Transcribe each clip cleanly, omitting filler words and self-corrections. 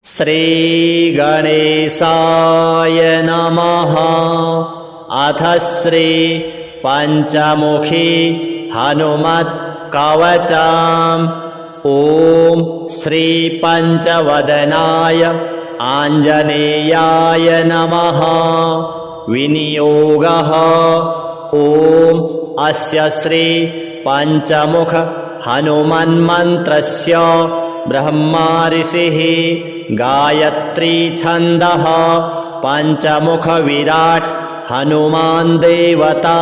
श्रीगणेशाय नमः। अथ श्री पंचमुखी हनुमत् कवचम्। ॐ श्री पंचवदनाय आञ्जनेयाय नमः। विनियोगः। ॐ अस्य श्री पंचमुख हनुमन्मन्त्रस्य ब्रह्मा ऋषिः गायत्री छन्दः पंचमुख विराट हनुमान् देवता।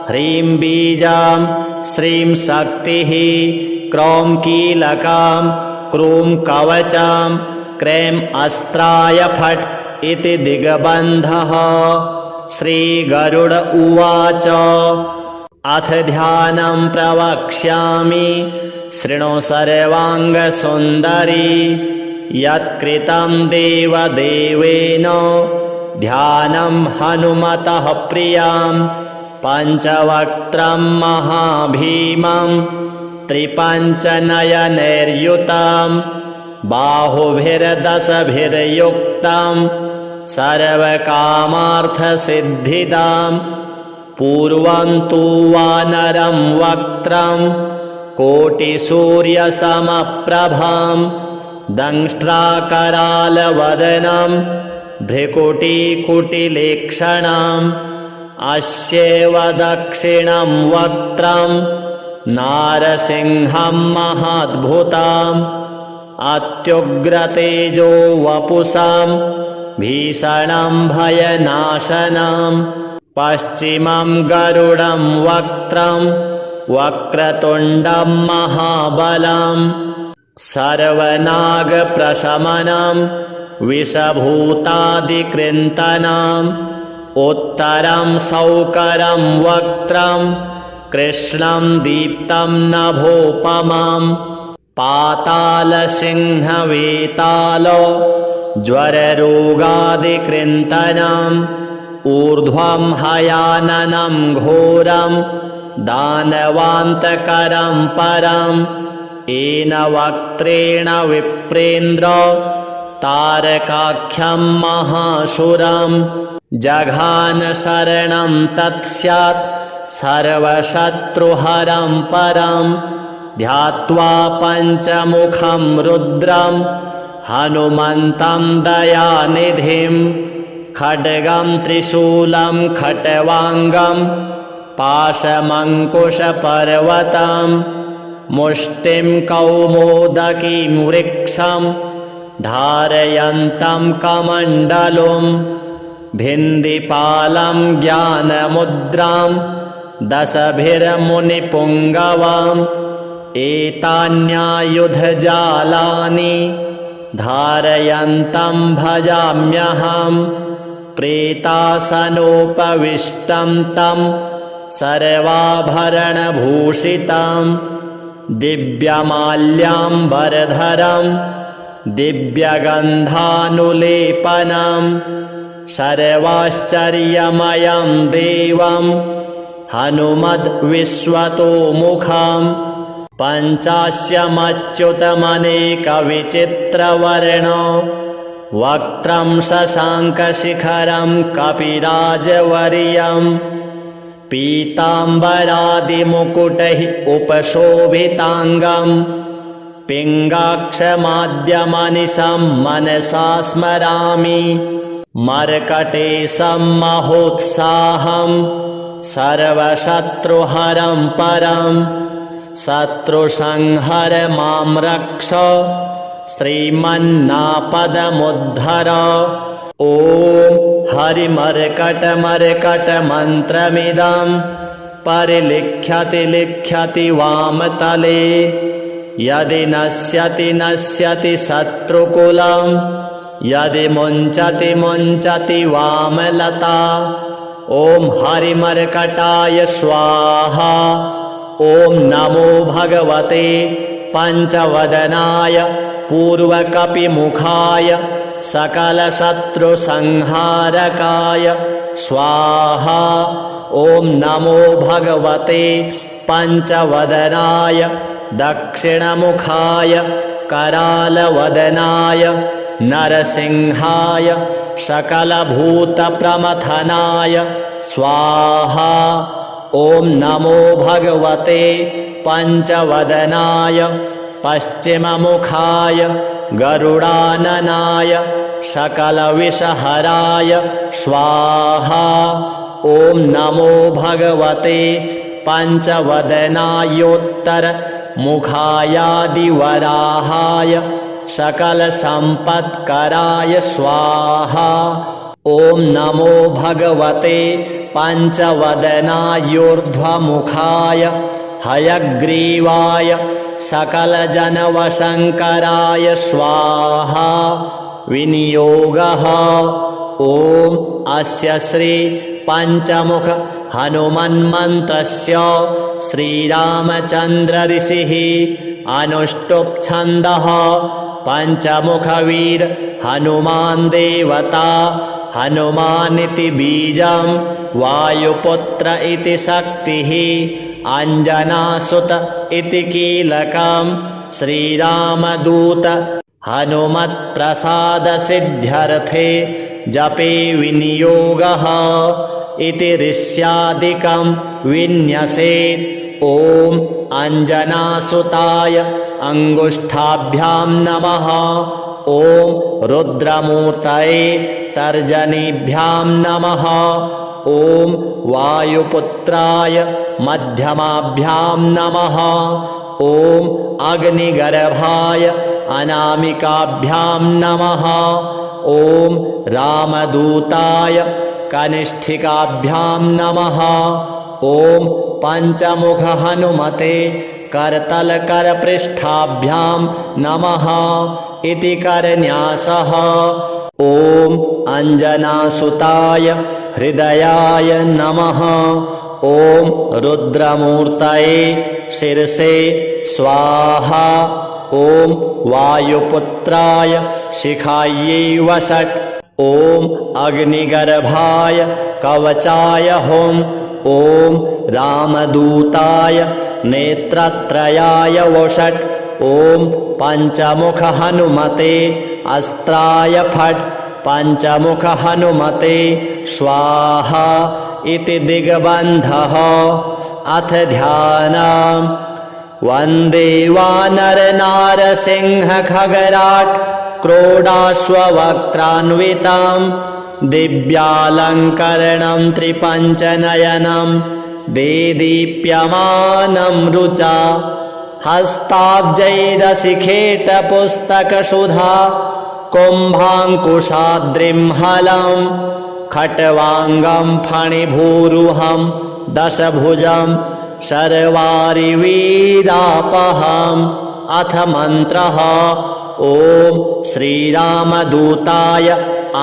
ह्रीं बीजां श्रीं शक्तिः क्रौं कीलकां क्रूं कवचां क्రైं अस्त्राय फट् इति दिग्बन्धः। श्रीगरुड उवाच अथ ध्यानं प्रवक्ष्यामि शृणु सर्वाङ्गसुन्दरी। यत्कृतं देवदेवेन ध्यानं हनुमतः प्रियं पञ्चवक्त्रं महाभीमं त्रिपञ्चनयनैर्युतं बाहुभिर्दशभिर्युक्तं सर्वकामार्थसिद्धिदां। पूर्वं तु वानरं वक्त्रं कोटिसूर्यसमप्रभां दंष्ट्राकरालवदनं भ्रिकुटिकुटिलेक्षणम्। अस्यैव दक्षिणं वक्त्रं नारसिंहं महाद्भुतं अत्युग्रतेजो वपुषां भीषणं भयनाशनं। पश्चिमं गरुडं वक्त्रं वक्रतुण्डं महाबलं सर्वनागप्रशमनं विषभूतादिकृन्तनम्। उत्तरं सौकरं वक्त्रं कृष्णं दीप्तं नभोपमं पातालसिंहवेतालो ज्वररोगादिकृन्तनम्। ऊर्ध्वं हयाननं घोरं दानवान्तकरं परम्। येन वक्त्रेण विप्रेन्द्र तारकाख्यं महाशूरं जघान शरणं तत्स्यात् सर्वशत्रुहरं परं। ध्यात्वा पञ्चमुखं रुद्रं हनुमन्तं दयानिधिं खड्गं त्रिशूलं खट्वाङ्गं पाशमङ्कुशपर्वतं मुष्टिं कौमोदकीं वृक्षं धारयन्तं कमण्डलुं भिन्दिपालं ज्ञानमुद्रां दशभिर्मुनिपुङ्गवाम्। एतान्यायुधजालानि धारयन्तं भजाम्यहं प्रेतासनोपविष्टं तं सर्वाभरणभूषितं दिव्यमाल्याम्बरधरं दिव्यगन्धानुलेपनं सर्वाश्चर्यमयं देवं हनुमद्विश्वतोमुखं। पञ्चास्यमच्युतमनेकविचित्रवर्णो वक्त्रं शशाङ्कशिखरं कपिराजवर्यं पीताम्बरादिमुकुटैः उपशोभिताङ्गं पिङ्गाक्षमाद्यमनिशं मनसा स्मरामि। मर्कटेशं महोत्साहं सर्वशत्रुहरं परं शत्रुसंहर मां रक्ष श्रीमन्नापदमुद्धर। ॐ हरिमर्कटमर्कटमन्त्रमिदं परिलिख्यति लिख्यति वामतले। यदि नश्यति नश्यति शत्रुकुलं यदि मुञ्चति मुञ्चति वामलता। ॐ हरिमर्कटाय स्वाहा। ॐ नमो भगवते पंचवदनाय पूर्वकपिमुखाय सकलशत्रुसंहारकाय स्वाहा। ॐ नमो भगवते पंचवदनाय दक्षिणमुखाय करालवदनाय नरसिंहाय सकलभूतप्रमथनाय स्वाहा। ॐ नमो भगवते पञ्चवदनाय पश्चिममुखाय गरुडाननाय सकलविषहराय स्वाहा। ॐ नमो भगवते पञ्चवदनायोत्तरमुखायादिवराहाय सकलसम्पत्कराय स्वाहा। ॐ नमो भगवते पञ्चवदनायोर्ध्वमुखाय हयग्रीवाय सकलजनवशङ्कराय स्वाहा। विनियोगः। ॐ अस्य श्री पञ्चमुख हनुमन्मन्त्रस्य श्रीरामचन्द्र ऋषिः अनुष्टुप् छन्दः पञ्चमुखवीर हनुमान् देवता हनुमानिति बीजं वायुपुत्र इति शक्तिः अञ्जनासुत इति कीलकं श्रीरामदूत हनुमत्प्रसादसिद्ध्यर्थे जपे विनियोगः इति ऋष्यादिकं विन्यसेत्। ॐ अञ्जनासुताय अङ्गुष्ठाभ्यां नमः। ॐ रुद्रमूर्तये तर्जनीभ्यां नमः। ॐ वायुपुत्राय मध्यमाभ्यां नमः। ॐ अग्निगर्भाय अनामिकाभ्यां नमः। ॐ रामदूताय कनिष्ठिकाभ्यां नमः। ॐ पञ्चमुख हनुमते करतलकरपृष्ठाभ्यां नमः इति करन्यासः। ॐ अञ्जनासुताय हृदयाय नमः। ॐ रुद्रमूर्तये शिरसे स्वाहा। ॐ वायुपुत्राय शिखायै वषट्। ॐ अग्निगर्भाय कवचाय हुम्। ॐ रामदूताय नेत्रत्रयाय वषट्। ॐ पञ्चमुख हनुमते अस्त्राय फट्। पञ्चमुख हनुमते स्वाहा इति दिग्बन्धः। अथ ध्यानम्। वन्दे वानरनारसिंहखगराट् क्रोडाश्ववक्त्रान्वितं दिव्यालङ्करणं त्रिपञ्चनयनं देदीप्यमानं रुचा हस्ताब्जैरशिखेटपुस्तकसुधा कुम्भाङ्कुशाद्रिं हलं खट्वाङ्गं फणिभूरुहं दशभुजं शर्वारिवीरापहम्। अथ मन्त्रः। ॐ श्रीरामदूताय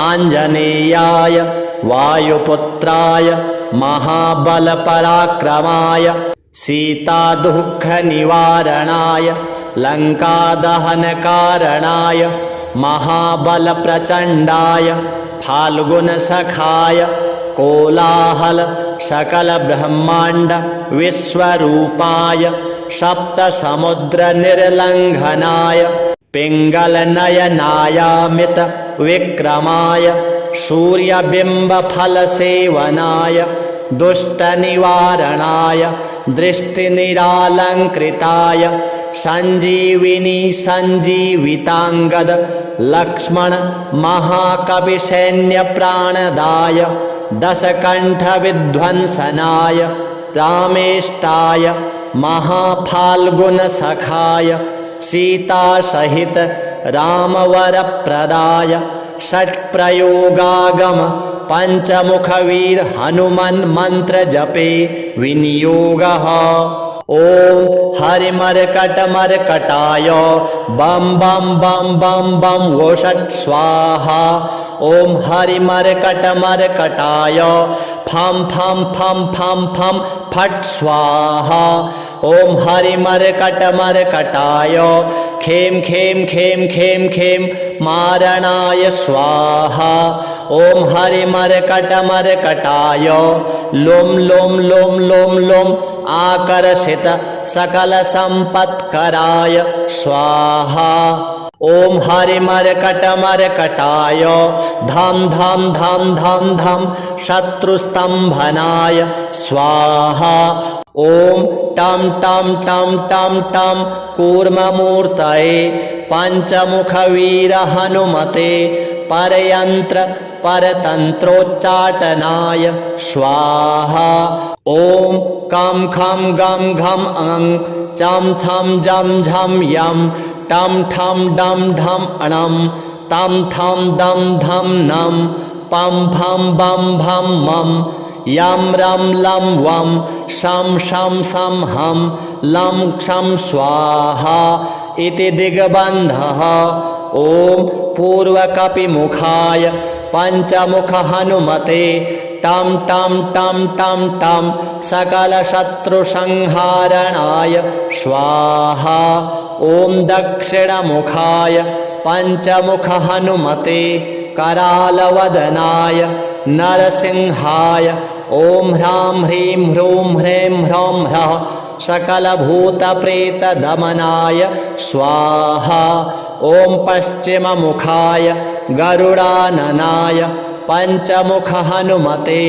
आञ्जनेयाय वायुपुत्राय महाबलपराक्रमाय सीतादुःखनिवारणाय लङ्कादहनकारणाय महाबलप्रचण्डाय फाल्गुनसखाय कोलाहल सकलब्रह्माण्ड विश्वरूपाय सप्तसमुद्रनिर्लङ्घनाय पिङ्गलनयनायामित विक्रमाय सूर्यबिम्बफलसेवनाय दुष्टनिवारणाय दृष्टिनिरालङ्कृताय सञ्जीविनी सञ्जीविताङ्गद लक्ष्मण महाकविसैन्यप्राणदाय दशकण्ठविध्वंसनाय रामेष्टाय महाफाल्गुनसखाय सीतासहित रामवरप्रदाय षट्प्रयोगागम पञ्चमुखवीर हनुमन् मन्त्र जपे विनियोगः। ॐ हरिमर्कटमर्कटाय बम बम बम बम बम वोषट् स्वाहा। ॐ हरिमर्कटमर्कटाय फं फं फं फं फं फट् स्वाहा। ॐ हरिमर्कटमर्कटाय खें खें खें खें खें मारणाय स्वाहा। ॐ हरिमर्कटमर्कटाय लों लों लों लों लों आकर्षित सकलसम्पत्कराय स्वाहा। ॐ हरिमर्कटमर्कटाय धां धां धां धां धां शत्रुस्तम्भनाय स्वाहा। ॐ टं टं टं टं टं कूर्ममूर्तये पञ्चमुखवीरहनुमते परयन्त्र परतन्त्रोच्चाटनाय स्वाहा। ॐ कं खं गं घं अं चं छं जं झं यं टं ठं डं ढं अणं तं थं दं धं नं पं फं बं भं मं यं रं लं वं शं शं सं हं लं क्षं स्वाहा इति दिग्बन्धः। ॐ पूर्वकपिमुखाय पञ्चमुखहनुमते टं टं टं टं टं सकलशत्रुसंहारणाय स्वाहा। ॐ दक्षिणमुखाय पञ्चमुखहनुमते करालवदनाय नरसिंहाय ॐ ह्रां ह्रीं ह्रूं ह्रैं ह्रौं ह्रः सकलभूतप्रेतदमनाय स्वाहा। ॐ पश्चिममुखाय गरुडाननाय पञ्चमुखहनुमते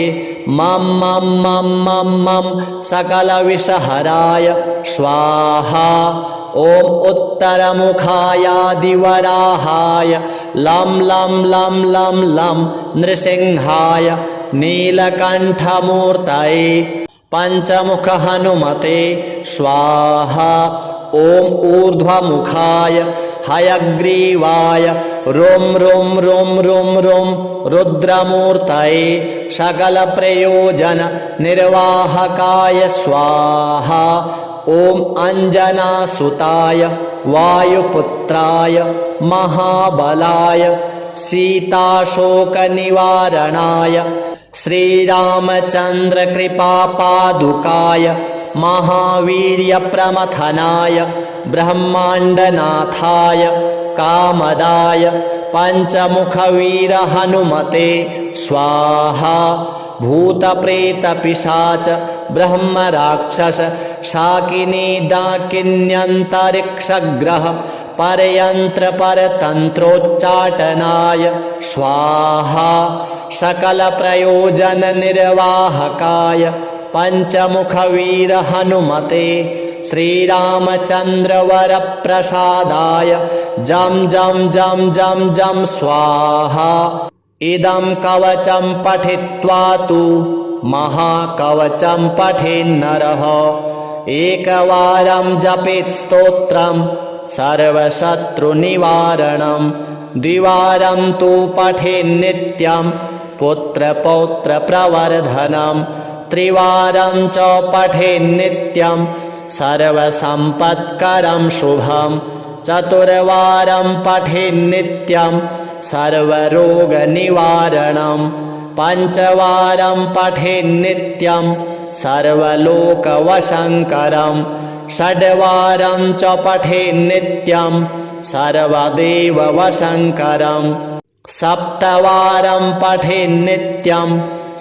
मं मं मं मं मं सकलविषहराय स्वाहा। ॐ उत्तरमुखायादिवराहाय लं लं लं लं लं नृसिंहाय नीलकण्ठमूर्तये पञ्चमुखहनुमते स्वाहा। ॐ ऊर्ध्वमुखाय हयग्रीवाय रुं रुं रुं रुं रुं रुद्रमूर्तये सकलप्रयोजननिर्वाहकाय स्वाहा। ॐ अञ्जनासुताय वायुपुत्राय महाबलाय सीताशोकनिवारणाय श्रीरामचन्द्रकृपापादुकाय महावीर्यप्रमथनाय ब्रह्माण्डनाथाय कामदाय पञ्चमुखवीरहनुमते स्वाहा। भूतप्रेतपिशाच ब्रह्मराक्षस शाकिनी डाकिन्यन्तरिक्षग्रह परयन्त्र परतन्त्रोच्चाटनाय स्वाहा। सकलप्रयोजननिर्वाहकाय पञ्चमुखवीरहनुमते श्रीरामचन्द्रवरप्रसादाय जं जं जं जं जं स्वाहा। इदं कवचं पठित्वा तु महाकवचं पठेन्नरः एकवारं जपेत् स्तोत्रं सर्वशत्रुनिवारणं द्विवारं तु पठेन्नित्यं पुत्रपौत्रप्रवर्धनं त्रिवारं च पठेन्नित्यं सर्वसम्पत्करं शुभं चतुर्वारं पठेन्नित्यं सर्वरोगनिवारणं पञ्चवारं पठेन्नित्यं सर्वलोकवशङ्करं षड्वारं च पठेन्नित्यं सर्वदेववशङ्करं सप्तवारं पठेन्नित्यं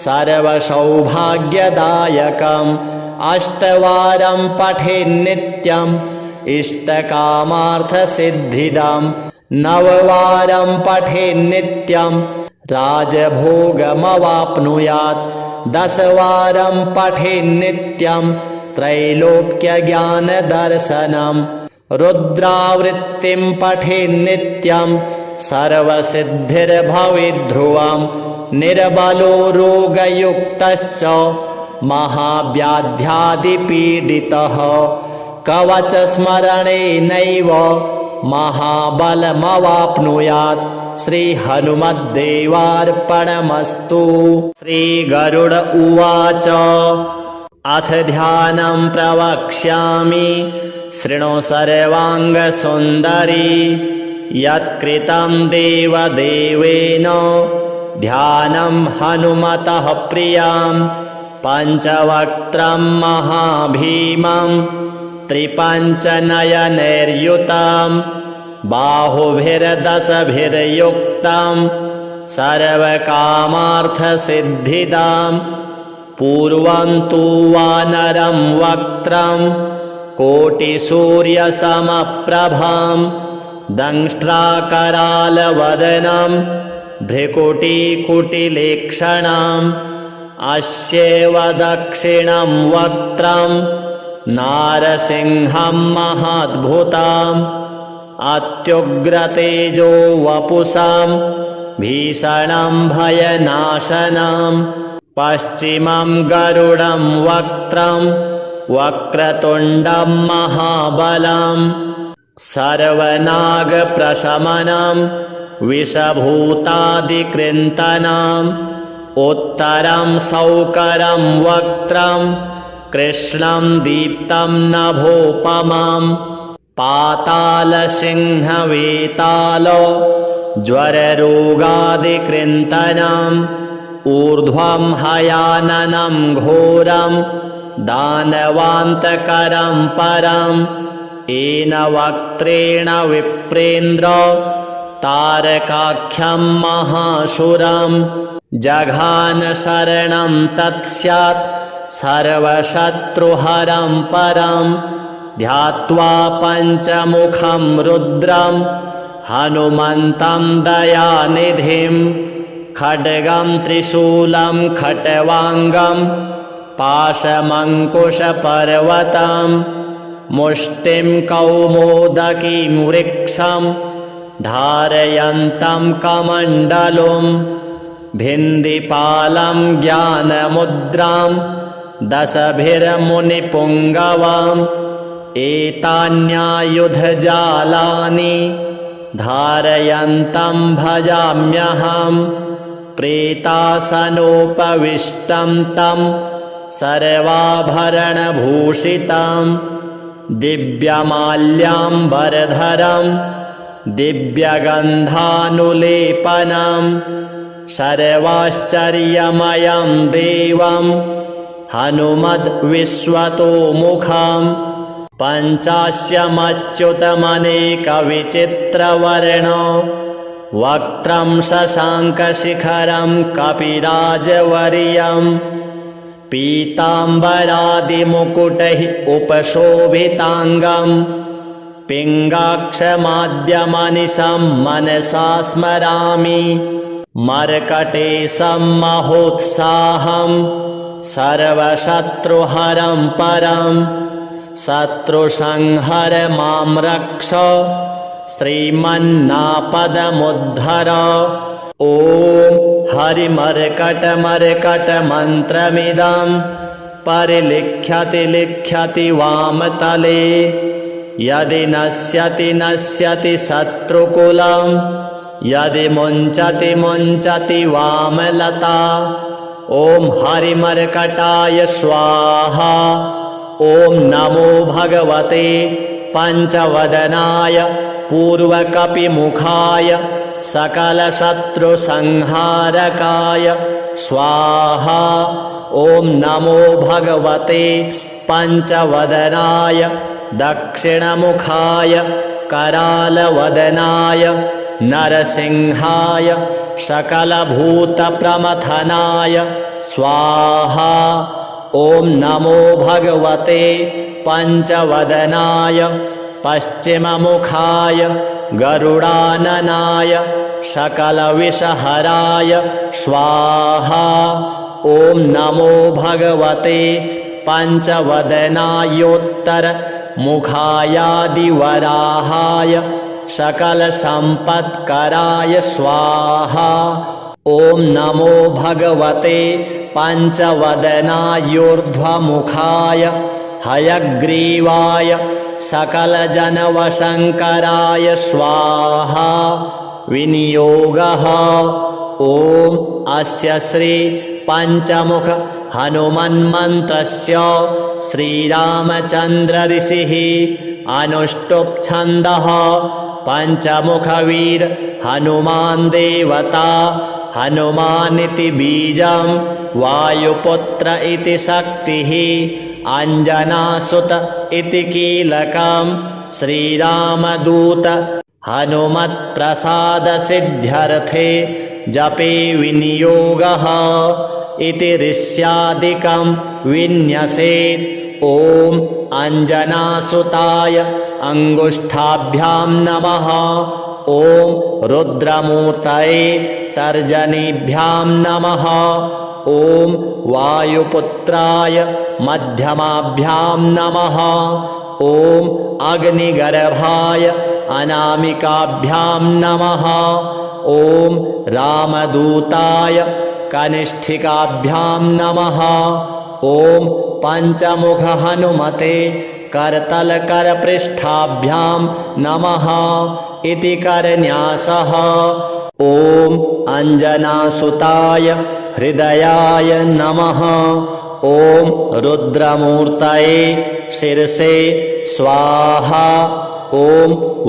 सर्वसौभाग्यदायकम् अष्टवारं पठेन्नित्यं इष्टकामार्थसिद्धिदं नववारं पठेन्नित्यं राजभोगमवाप्नुयात् दशवारं पठेन्नित्यं त्रैलोक्यज्ञानदर्शनं रुद्रावृत्तिं पठेन्नित्यं सर्वसिद्धिर्भवेद्ध्रुवं निर्बलो रोगयुक्तश्च महाव्याध्यादिपीडितः कवचस्मरणेनैव महाबलमवाप्नुयात् श्रीहनुमद्देवार्पणमस्तु। श्रीगरुड उवाच अथ ध्यानं प्रवक्ष्यामि शृणु सर्वाङ्गसुन्दरी यत्कृतं देवदेवेन ध्यानं हनुमतः प्रियं पञ्चवक्त्रं महाभीमं त्रिपञ्चनयनैर्युतं बाहुभिर्दशभिर्युक्तं सर्वकामार्थसिद्धिदां पूर्वं तु वानरं वक्त्रं कोटिसूर्यसमप्रभं दंष्ट्राकरालवदनं भ्रिकुटीकुटिलेक्षणम् अस्येव दक्षिणं वक्त्रं नारसिंहं महाद्भुतम् अत्युग्रतेजो वपुषां भीषणं भयनाशनं पश्चिमं गरुडं वक्त्रं वक्रतुण्डं महाबलं सर्वनागप्रशमनं विषभूतादिकृन्तनम् उत्तरं सौकरं वक्त्रं कृष्णं दीप्तं नभोपमं पातालसिंहवेतालो ज्वररोगादिकृन्तनम् ऊर्ध्वं हयाननं घोरं दानवान्तकरं परम् येन वक्त्रेण विप्रेन्द्र तारकाख्यं महाशूरम् जघान शरणं तत्स्यात् सर्वशत्रुहरं परं ध्यात्वा पञ्चमुखं रुद्रं हनुमन्तं दयानिधिं खड्गं त्रिशूलं खट्वाङ्गं पाशमङ्कुशपर्वतं मुष्टिं कौमोदकीं वृक्षं धारयन्तं कमण्डलुम् भिन्दिपालं ज्ञानमुद्रां दशभिर्मुनिपुङ्गवाम् एतान्यायुधजालानि धारयन्तं भजाम्यहं प्रेतासनोपविष्टं तं सर्वाभरणभूषितं दिव्यमाल्याम्बरधरं दिव्यगन्धानुलेपनम् सर्वाश्चर्यमयं देवं हनुमद्विश्वतोमुखं पञ्चास्यमच्युतमनेकविचित्रवर्णो वक्त्रं शशाङ्कशिखरं कपिराजवर्यं पीताम्बरादिमुकुटैः उपशोभिताङ्गं पिङ्गाक्षमाद्यमनिशं मनसा स्मरामि मर्कटेशं महोत्साहं सर्वशत्रुहरं परं शत्रुसंहर मां रक्ष श्रीमन्नापदमुद्धर ॐ हरिमर्कटमर्कटमन्त्रमिदं परिलिख्यति लिख्यति वामतले यदि नश्यति नश्यति शत्रुकुलं यदि मुञ्चति मुञ्चति वामलता ॐ हरिमर्कटाय स्वाहा ॐ नमो भगवते पञ्चवदनाय पूर्वकपिमुखाय सकलशत्रुसंहारकाय स्वाहा ॐ नमो भगवते पञ्चवदनाय दक्षिणमुखाय करालवदनाय नरसिंहाय सकलभूतप्रमथनाय स्वाहा ॐ नमो भगवते पञ्चवदनाय पश्चिममुखाय गरुडाननाय सकलविषहराय स्वाहा ॐ नमो भगवते पञ्चवदनायोत्तरमुखायादिवराहाय सकलसम्पत्कराय स्वाहा ॐ नमो भगवते पञ्चवदनायोर्ध्वमुखाय हयग्रीवाय सकलजनवशङ्कराय स्वाहा विनियोगः ॐ अस्य श्री पञ्चमुख हनुमन्मन्त्रस्य श्रीरामचन्द्र ऋषिः अनुष्टुप् छन्दः पञ्चमुखवीर हनुमान् देवता हनुमानिति बीजं वायुपुत्र इति शक्तिः अञ्जनासुत इति कीलकं श्रीरामदूत हनुमत्प्रसादसिद्ध्यर्थे जपे विनियोगः इति ऋष्यादिकं विन्यसेत् ॐ अञ्जनासुताय अङ्गुष्ठाभ्यां नमः। ॐ रुद्रमूर्तये तर्जनीभ्यां नमः। ॐ वायुपुत्राय मध्यमाभ्यां नमः। ॐ अग्निगर्भाय अनामिकाभ्यां नमः। ॐ रामदूताय कनिष्ठिकाभ्यां नमः। ॐ पञ्चमुखहनुमते करतलकरपृष्ठाभ्यां नमः इति करन्यासः। ॐ अञ्जनासुताय हृदयाय नमः। ॐ रुद्रमूर्तये शिरसे स्वाहा। ॐ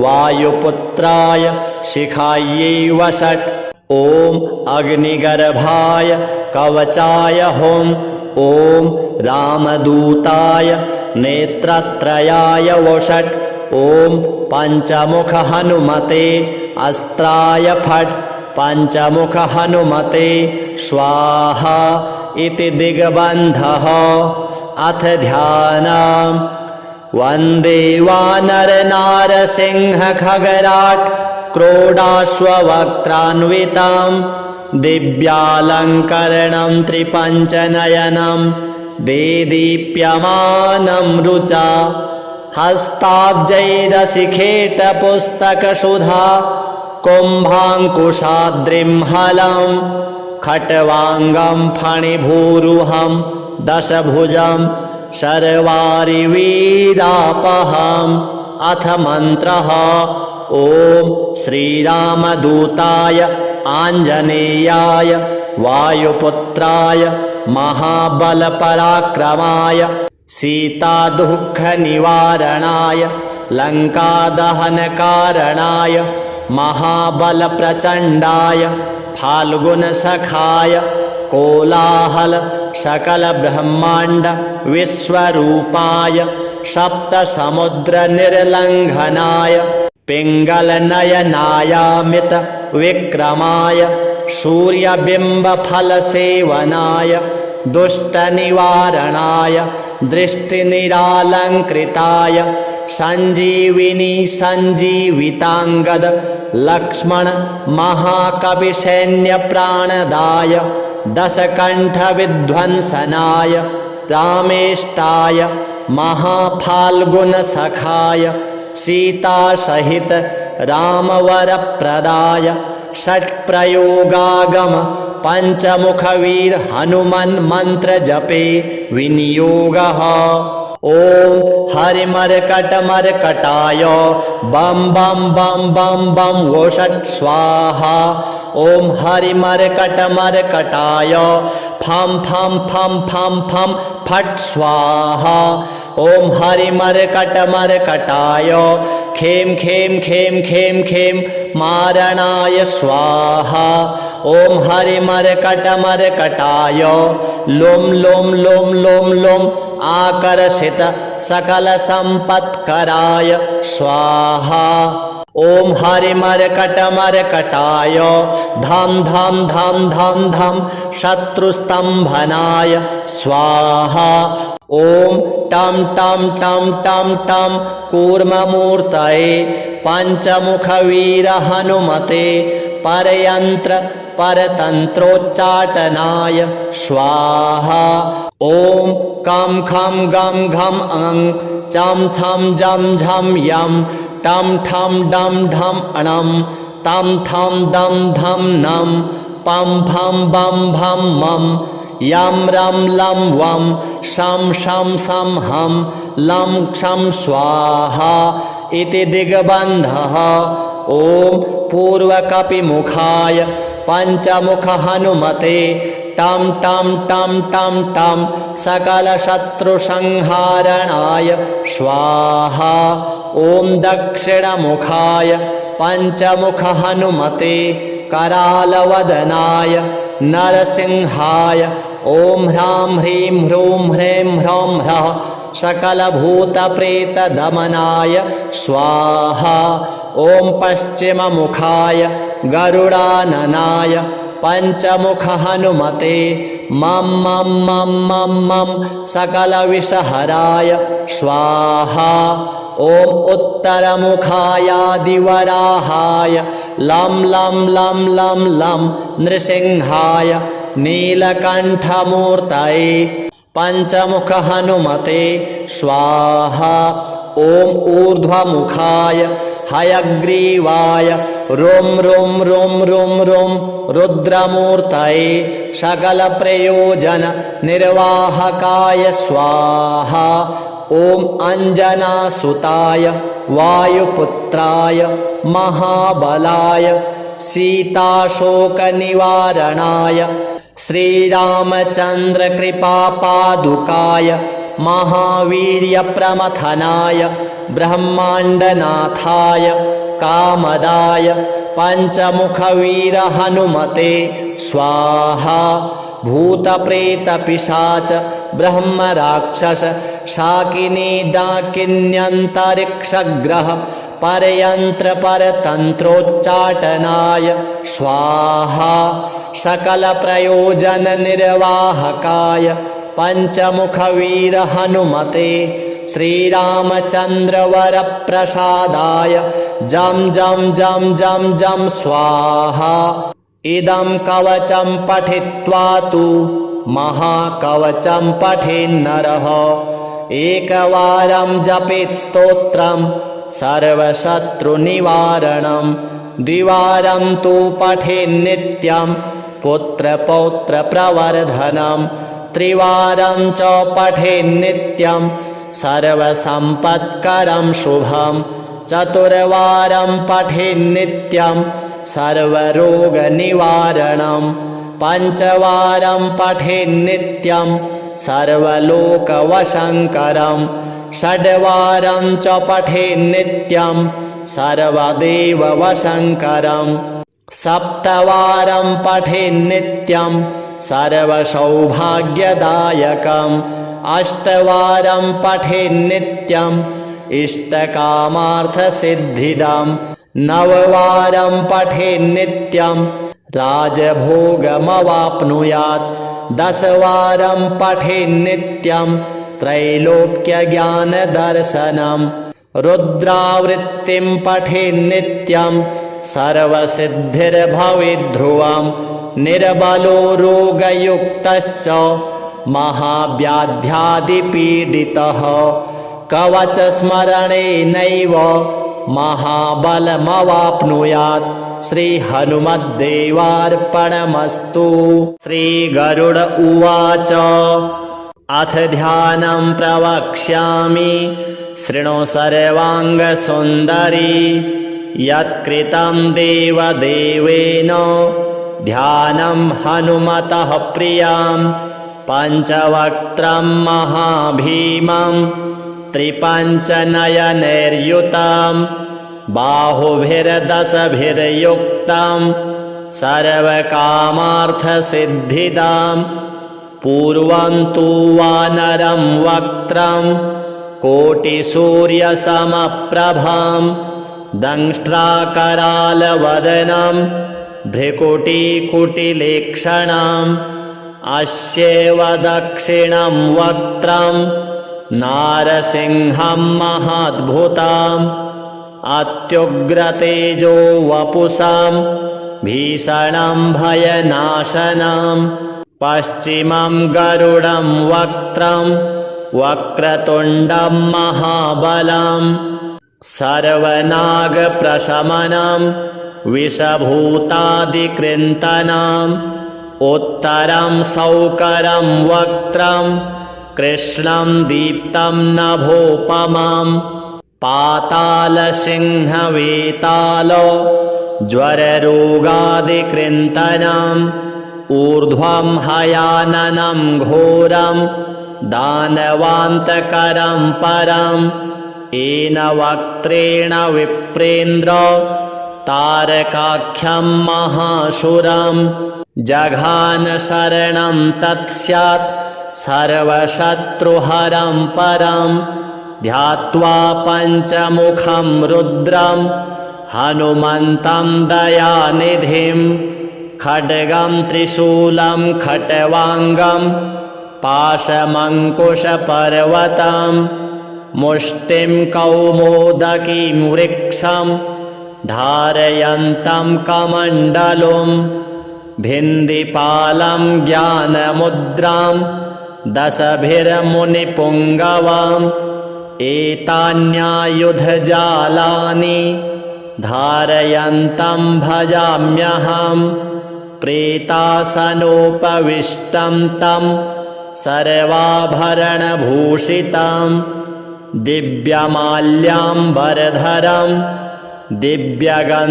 वायुपुत्राय शिखायै वषट्। ॐ अग्निगर्भाय कवचाय हुं। ॐ रामदूताय नेत्रत्रयाय वषट्। ॐ पञ्चमुखहनुमते अस्त्राय फट्। पञ्चमुखहनुमते स्वाहा इति दिग्बन्धः। अथ ध्यानम्। वन्दे वानरनारसिंहखगराट् क्रोडाश्ववक्त्रान्वितं दिव्यालङ्करणं त्रिपञ्चनयनं देदीप्यमानं रुचा हस्ताब्जैरशिखेटपुस्तकसुधा कुम्भाङ्कुशाद्रिं हलं खट्वाङ्गं फणिभूरुहं दशभुजं शर्वारिवीरापहम्। अथ मन्त्रः। ॐ श्रीरामदूताय आञ्जनेयाय वायुपुत्राय महाबलपराक्रमाय सीतादुःखनिवारणाय लङ्कादहनकारणाय महाबलप्रचण्डाय फाल्गुनसखाय कोलाहल सकलब्रह्माण्ड विश्वरूपाय सप्तसमुद्रनिर्लङ्घनाय पिङ्गलनयनायामित विक्रमाय सूर्यबिम्बफलसेवनाय दुष्टनिवारणाय दृष्टिनिरालङ्कृताय सञ्जीविनी सञ्जीविताङ्गद लक्ष्मण महाकविसैन्यप्राणदाय दशकण्ठविध्वंसनाय रामेष्टाय महाफाल्गुनसखाय सीतासहित रामवरप्रदाय षट्प्रयोगागम पञ्चमुखवीर हनुमन्मन्त्रजपे विनियोगः। ॐ हरिमर्कटमर्कटाय बं बं बं बं बं वोषट् स्वाहा। ॐ हरिमर्कटमर्कटाय फं फं फं फं फं फट् स्वाहा। ॐ हरिमर्कटमर्कटाय खें खें खें खें खें मारणाय स्वाहा। ॐ हरिमर्कटमर्कटाय लों लों लों लों लों आकर्षित सकलसम्पत्कराय स्वाहा। ॐ हरिमर्कटमर्कटाय धं धं धं धं धं शत्रुस्तम्भनाय स्वाहा। ॐ टं टं टं टं टं कूर्ममूर्तये पञ्चमुखवीरहनुमते परयन्त्र परतन्त्रोच्चाटनाय स्वाहा। ॐ कं खं गं घं अं चं छं जं झं यं टं ठं डं ढं अणं तं थं दं धं नं पं फं बं भं मं यं रं लं वं शं शं सं हं लं क्षं स्वाहा इति दिग्बन्धः। ॐ पूर्वकपिमुखाय पञ्चमुखहनुमते टं टं टं टं टं सकलशत्रुसंहारणाय स्वाहा। ॐ दक्षिणमुखाय पञ्चमुखहनुमते करालवदनाय नरसिंहाय ॐ ह्रां ह्रीं ह्रूं ह्रैं ह्रौं ह्रः सकलभूतप्रेतदमनाय स्वाहा। ॐ पश्चिममुखाय गरुडाननाय पञ्चमुखहनुमते मं मं मं मं मं सकलविषहराय स्वाहा। ॐ उत्तरमुखायादिवराहाय लं लं लं लं लं नृसिंहाय नीलकण्ठमूर्तये पञ्चमुखहनुमते स्वाहा। ॐ ऊर्ध्वमुखाय हयग्रीवाय रुं रुं रुं रुं रुं रुद्रमूर्तये सकलप्रयोजननिर्वाहकाय स्वाहा। ॐ अञ्जनासुताय वायुपुत्राय महाबलाय सीताशोकनिवारणाय श्रीरामचन्द्रकृपापादुकाय महावीर्यप्रमथनाय ब्रह्माण्डनाथाय कामदाय पञ्चमुखवीरहनुमते स्वाहा। भूतप्रेतपिशाच ब्रह्मराक्षस शाकिनी डाकिन्यन्तरिक्षग्रह परयन्त्रपरतन्त्रोच्चाटनाय स्वाहा। सकलप्रयोजननिर्वाहकाय पञ्चमुखवीरहनुमते श्रीरामचन्द्रवरप्रसादाय जं जं जं जं जं स्वाहा। इदं कवचं पठित्वा तु महाकवचं पठेन्नरः एकवारं जपेत् स्तोत्रं सर्वशत्रुनिवारणं द्विवारं तु पठेन्नित्यं पुत्रपौत्रप्रवर्धनं त्रिवारं च पठेन्नित्यं सर्वसम्पत्करं शुभं चतुर्वारं पठेन्नित्यं सर्वरोगनिवारणं पञ्चवारं पठेन्नित्यं सर्वलोकवशङ्करं षड्वारं च पठेन्नित्यं सर्वदेववशङ्करं सप्तवारं पठेन्नित्यं सर्वसौभाग्यदायकम् अष्टवारं पठेन्नित्यं इष्टकामार्थसिद्धिदं नववारं पठेन्नित्यं राजभोगमवाप्नुयात् दशवारं पठेन्नित्यं त्रैलोक्यज्ञानदर्शनं रुद्रावृत्तिं पठेन्नित्यं सर्वसिद्धिर्भवेद्ध्रुवं निर्बलो रोगयुक्तश्च महाव्याध्यादिपीडितः कवचस्मरणेनैव महाबलमवाप्नुयात् श्रीहनुमद्देवार्पणमस्तु। श्रीगरुड उवाच अथ ध्यानं प्रवक्ष्यामि शृणु सर्वाङ्गसुन्दरी यत्कृतं देवदेवेन ध्यानं हनुमतः प्रियं पञ्चवक्त्रं महाभीमं त्रिपञ्चनयनैर्युतं बाहुभिर्दशभिर्युक्तं सर्वकामार्थसिद्धिदां पूर्वं तु वानरं वक्त्रं कोटिसूर्यसमप्रभां दंष्ट्राकरालवदनं भ्रिकुटिकुटिलेक्षणाम् अस्यैव दक्षिणं वक्त्रं नारसिंहं महाद्भुताम् अत्युग्रतेजो वपुषां भीषणं भयनाशनं पश्चिमं गरुडं वक्त्रं वक्रतुण्डं महाबलं सर्वनागप्रशमनं विषभूतादिकृन्तनम् उत्तरं सौकरं वक्त्रं कृष्णं दीप्तं नभोपमं पातालसिंहवेताल ज्वररोगादिकृन्तनम् ऊर्ध्वं हयाननं घोरं दानवान्तकरं परं येन वक्त्रेण विप्रेन्द्र तारकाख्यं महाशुरं जघान शरणं तत्स्यात् सर्वशत्रुहरं परं ध्यात्वा पञ्चमुखं रुद्रं हनुमन्तं दयानिधिं खड्गं त्रिशूलं खट्वाङ्गं पाशमङ्कुशपर्वतं मुष्टिं कौमोदकीं वृक्षं धारयन्तं कमण्डलुं भिन्दिपालं ज्ञानमुद्रां दशभिर्मुनिपुङ्गवाम् एतान्यायुधजालानि धारयन्तं भजाम्यहं प्रेतासनोपविष्टं तं सर्वाभरणभूषितं दिव्यमाल्याम्बरधरं दिव्यगन्धानुलेपनं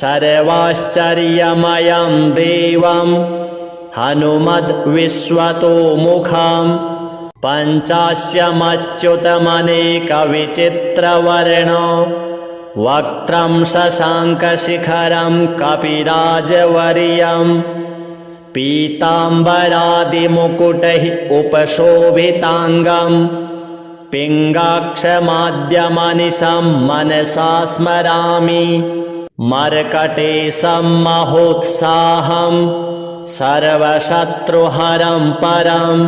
सर्वाश्चर्यमयं देवं हनुमद्विश्वतोमुखं पञ्चास्यमच्युतमनेकविचित्रवर्णो वक्त्रं शशाङ्कशिखरं कपिराजवर्यं पीताम्बरादिमुकुटैः उपशोभिताङ्गं पिङ्गाक्षमाद्यमनिशं मनसा स्मरामि मर्कटेशं महोत्साहं सर्वशत्रुहरं परं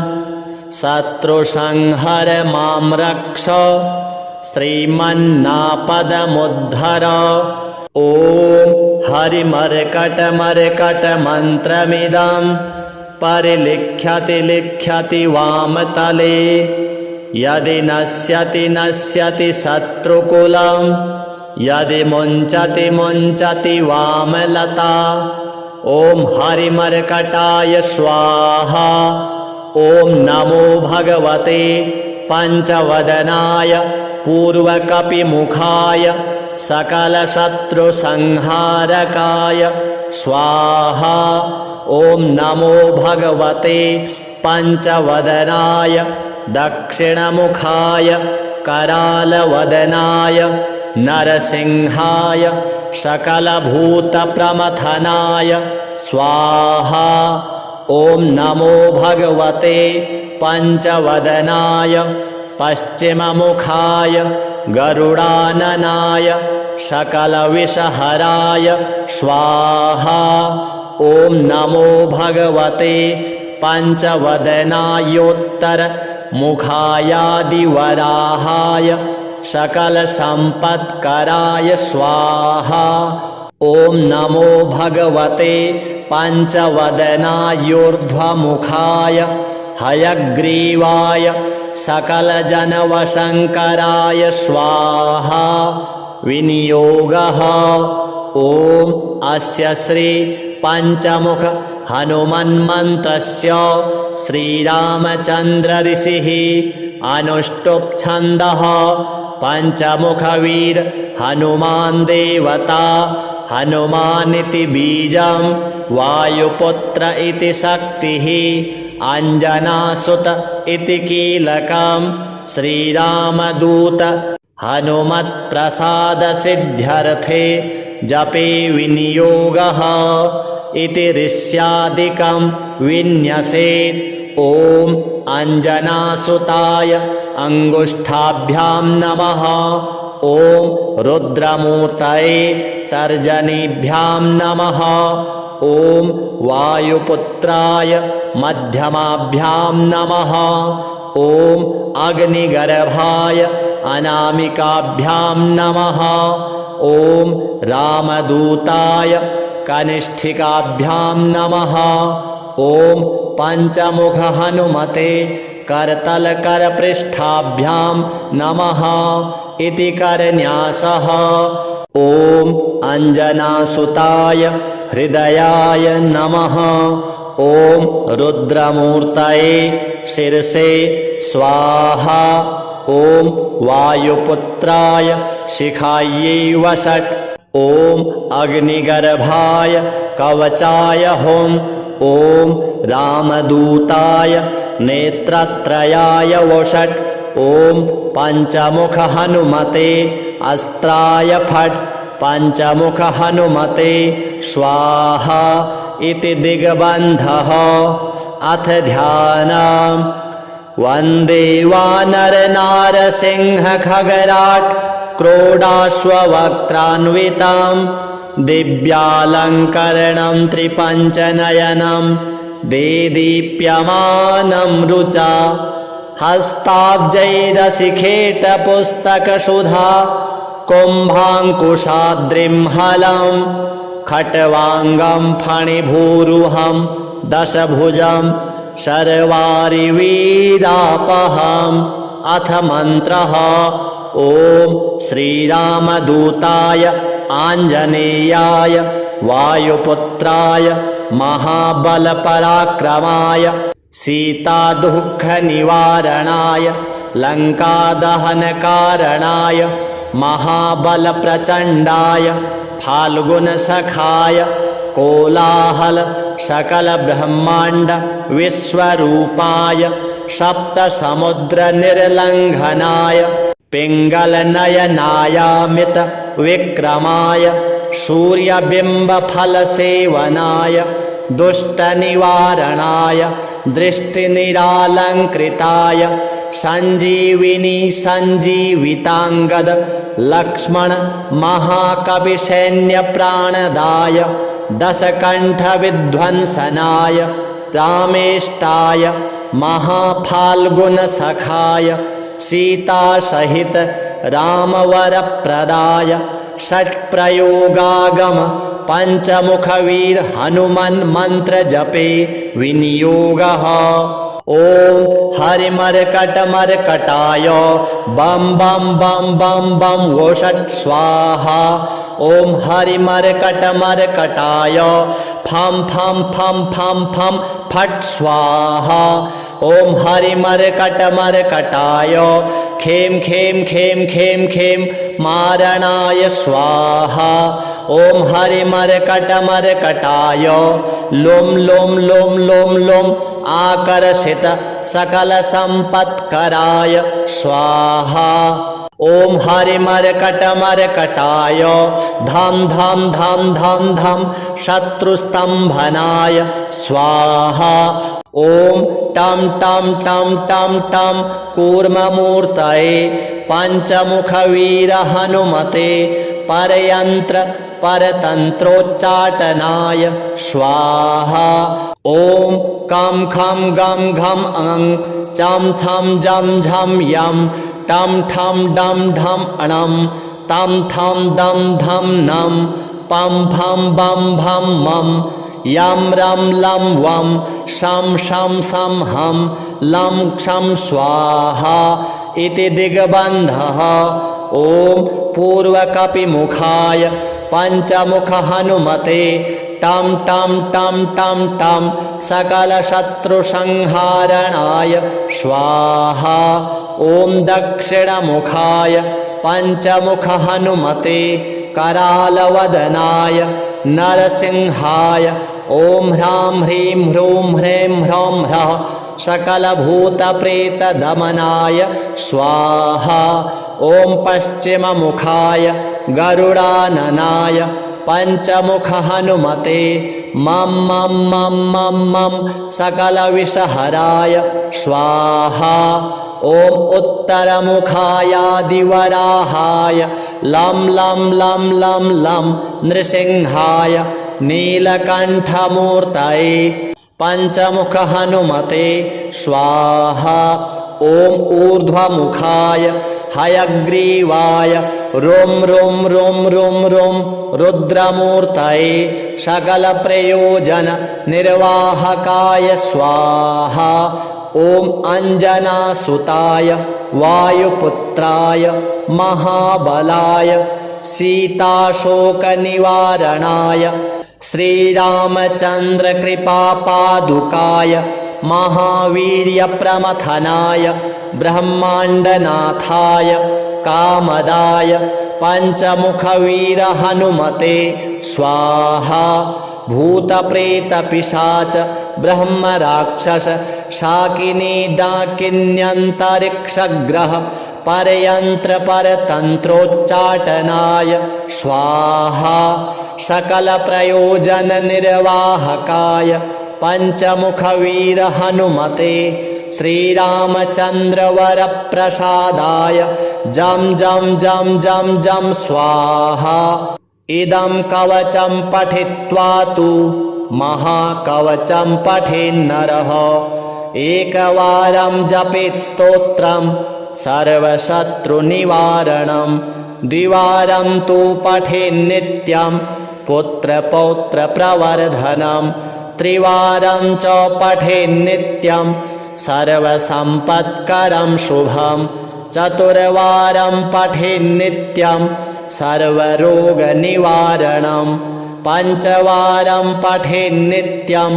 शत्रुसंहर मां रक्ष श्रीमन्नापदमुद्धर ॐ हरिमर्कटमर्कटमन्त्रमिदं परिलिख्यति लिख्यति वामतले यदि नश्यति नश्यति शत्रुकुलं यदि मुञ्चति मुञ्चति वामलता ॐ हरिमर्कटाय स्वाहा ॐ नमो भगवते पञ्चवदनाय पूर्वकपिमुखाय सकलशत्रुसंहारकाय स्वाहा ॐ नमो भगवते पञ्चवदनाय दक्षिणमुखाय करालवदनाय नरसिंहाय सकलभूतप्रमथनाय स्वाहा ॐ नमो भगवते पञ्चवदनाय पश्चिममुखाय गरुडाननाय सकलविषहराय स्वाहा ॐ नमो भगवते पञ्चवदनायोत्तरमुखायादिवराहाय सकलसम्पत्कराय स्वाहा ॐ नमो भगवते पञ्चवदनायोर्ध्वमुखाय हयग्रीवाय सकलजनवशङ्कराय स्वाहा विनियोगः ॐ अस्य श्री पञ्चमुख हनुमन्मन्त्रस्य श्रीरामचन्द्र ऋषिः अनुष्टुप् छन्दः पञ्चमुखवीर हनुमान् देवता हनुमानिति बीजं वायुपुत्र इति शक्तिः अञ्जनासुत इति कीलकं श्रीरामदूत हनुमत्प्रसादसिद्ध्यर्थे जपे विनियोगः इति ऋष्यादिकं विन्यसेत् ॐ अञ्जनासुताय अङ्गुष्ठाभ्यां नमः ॐ रुद्रमूर्तये तर्जनीभ्यां नमः ॐ वायुपुत्राय मध्यमाभ्यां नमः ॐ अग्निगर्भाय अनामिकाभ्यां नमः ॐ रामदूताय कनिष्ठिकाभ्यां नमः ॐ पञ्चमुख हनुमते करतलकरपृष्ठाभ्यां नमः इति करन्यासः ॐ अञ्जनासुताय हृदयाय नमः ॐ रुद्रमूर्तये शिरसे स्वाहा ॐ वायुपुत्राय शिखायै वषट् ॐ अग्निगर्भाय कवचाय हुम् ॐ रामदूताय नेत्रत्रयाय वषट् ॐ पञ्चमुख हनुमते अस्त्राय फट् पञ्चमुख हनुमते स्वाहा इति दिग्बन्धः अथ ध्यानम् वन्दे वानरनारसिंह खगराट् क्रोडाश्ववक्त्रान्वितां दिव्यालङ्करणं त्रिपञ्चनयनं देदीप्यमानं रुचा हस्ताब्जैरशिखेटपुस्तकसुधा कुम्भाङ्कुशाद्रिं हलं खट्वाङ्गं फणिभूरुहं दशभुजं शर्वारिवीरापहम् अथ मन्त्रः ॐ श्रीरामदूताय आञ्जनेयाय वायुपुत्राय महाबलपराक्रमाय सीतादुःखनिवारणाय लङ्कादहनकारणाय महाबलप्रचण्डाय फाल्गुनसखाय कोलाहल सकलब्रह्माण्ड विश्वरूपाय सप्तसमुद्रनिर्लङ्घनाय पिङ्गलनयनायामित विक्रमाय सूर्यबिम्बफलसेवनाय दुष्टनिवारणाय दृष्टिनिरालङ्कृताय सञ्जीविनी सञ्जीविताङ्गद लक्ष्मण महाकविसैन्यप्राणदाय दशकण्ठविध्वंसनाय रामेष्टाय महाफाल्गुनसखाय सीतासहित रामवरप्रदाय षट्प्रयोगागम पञ्चमुखवीर हनुमन् मन्त्रजपे विनियोगः ॐ हरिमर्कटमर्कटाय बं बं बं बं बं वोषट् स्वाहा ॐ हरिमर्कटमर्कटाय फं फं फं फं फं फट् स्वाहा ॐ हरिमर्कटमर्कटाय खें खें खें खें खें मारणाय स्वाहा ॐ हरिमर्कटमर्कटाय लों लों लों लों लों आकर्षित सकलसम्पत्कराय स्वाहा ॐ हरिमर्कटमर्कटाय धं धं धं धं धं शत्रुस्तम्भनाय स्वाहा ॐ टं टं टं टं टं कूर्ममूर्तये पञ्चमुखवीर हनुमते परयन्त्र परतन्त्रोच्चाटनाय स्वाहा ॐ कं खं गं घं अं चं छं जं झं यं टं ठं डं ढं अणं तं थं दं धं नं पं फं बं भं मं यं रं लं वं शं शं सं हं लं क्षं स्वाहा इति दिग्बन्धः ॐ पूर्वकपिमुखाय पञ्चमुख हनुमते टं टं टं टं टं सकलशत्रुसंहारणाय स्वाहा ॐ दक्षिणमुखाय पञ्चमुख हनुमते करालवदनाय नरसिंहाय ॐ ह्रां ह्रीं ह्रूं ह्रैं ह्रौं ह्रः सकलभूतप्रेतदमनाय स्वाहा ॐ पश्चिममुखाय गरुडाननाय पञ्चमुख हनुमते मं मं मं मं मं सकलविषहराय स्वाहा ॐ उत्तरमुखायादिवराहाय लं लं लं लं लं नृसिंहाय नीलकण्ठमूर्तये पञ्चमुख हनुमते स्वाहा ॐ ऊर्ध्वमुखाय हयग्रीवाय रुं रुं रुं रुं रुं रुद्रमूर्तये सकलप्रयोजन निर्वाहकाय स्वाहा ॐ अञ्जनासुताय वायुपुत्राय महाबलाय सीताशोकनिवारणाय श्रीरामचन्द्रकृपापादुकाय महावीर्यप्रमथनाय ब्रह्माण्डनाथाय कामदाय पञ्चमुखवीर हनुमते स्वाहा भूतप्रेतपिशाच ब्रह्मराक्षस शाकिनी डाकिन्यन्तरिक्षग्रह परयन्त्र परतन्त्रोच्चाटनाय स्वाहा सकलप्रयोजन निर्वाहकाय पञ्चमुखवीर हनुमते श्रीरामचन्द्रवरप्रसादाय जं जं जं जं जं स्वाहा इदं कवचं पठित्वा तु महाकवचं पठेन्नरः एकवारं जपेत् स्तोत्रं सर्वशत्रुनिवारणं द्विवारं तु पठेन्नित्यं पुत्रपौत्रप्रवर्धनं त्रिवारं च पठेन्नित्यं सर्वसम्पत्करं शुभं चतुर्वारं पठेन्नित्यं सर्वरोगनिवारणं पञ्चवारं पठेन्नित्यं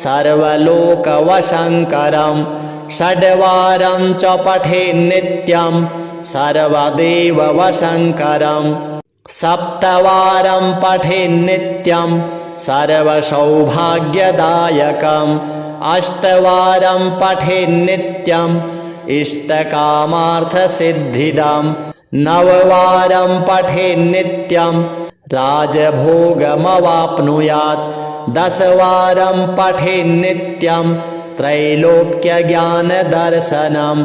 सर्वलोकवशङ्करं षड्वारं च पठेन्नित्यं सर्वदेववशङ्करं सप्तवारं पठेन्नित्यं सर्वसौभाग्यदायकम् अष्टवारं पठेन्नित्यम् इष्टकामार्थसिद्धिदं नववारं पठेन्नित्यं राजभोगमवाप्नुयात् दशवारं पठेन्नित्यं त्रैलोक्यज्ञानदर्शनं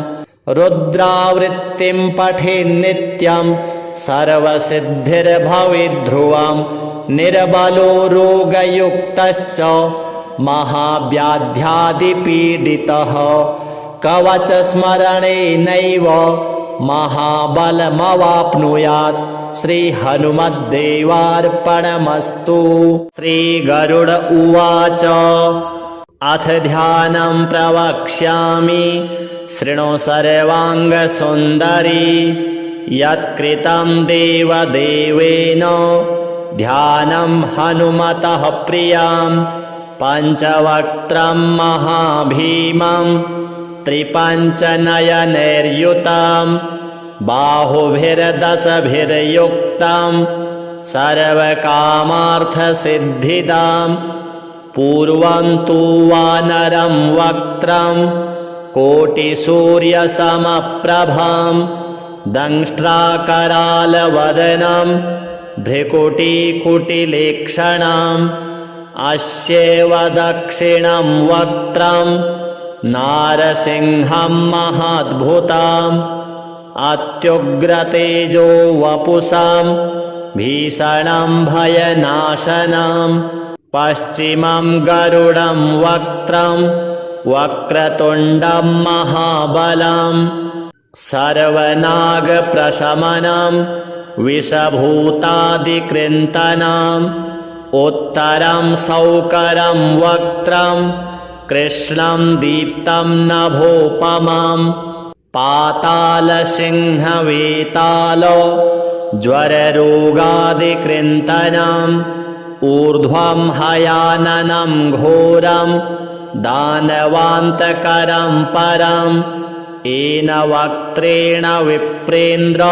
रुद्रावृत्तिं पठेन्नित्यं सर्वसिद्धिर्भवेद्ध्रुवं निर्बलो रोगयुक्तश्च महाव्याध्यादिपीडितः कवचस्मरणेनैव महाबलमवाप्नुयात् श्रीहनुमद्देवार्पणमस्तु। श्रीगरुड उवाच अथ ध्यानं प्रवक्ष्यामि शृणु सर्वाङ्गसुन्दरी यत्कृतं देवदेवेन ध्यानं हनुमतः प्रियं पञ्चवक्त्रं महाभीमं त्रिपञ्चनयनैर्युतं बाहुभिर्दशभिर्युक्तं सर्वकामार्थसिद्धिदां पूर्वं तु वानरं वक्त्रं कोटिसूर्यसमप्रभं दंष्ट्राकरालवदनं भ्रिकुटिकुटिलेक्षणम् अस्यैव दक्षिणं वक्त्रं नारसिंहं महाद्भुतं अत्युग्रतेजो वपुषां भीषणं भयनाशनं पश्चिमं गरुडं वक्त्रं वक्रतुण्डं महाबलं सर्वनागप्रशमनं विषभूतादिकृन्तनं उत्तरं सौकरं वक्त्रं कृष्णं दीप्तं नभोपमं पातालसिंहवेतालो ज्वररोगादिकृन्तनम् ऊर्ध्वं हयाननं घोरं दानवान्तकरं परं येन वक्त्रेण विप्रेन्द्र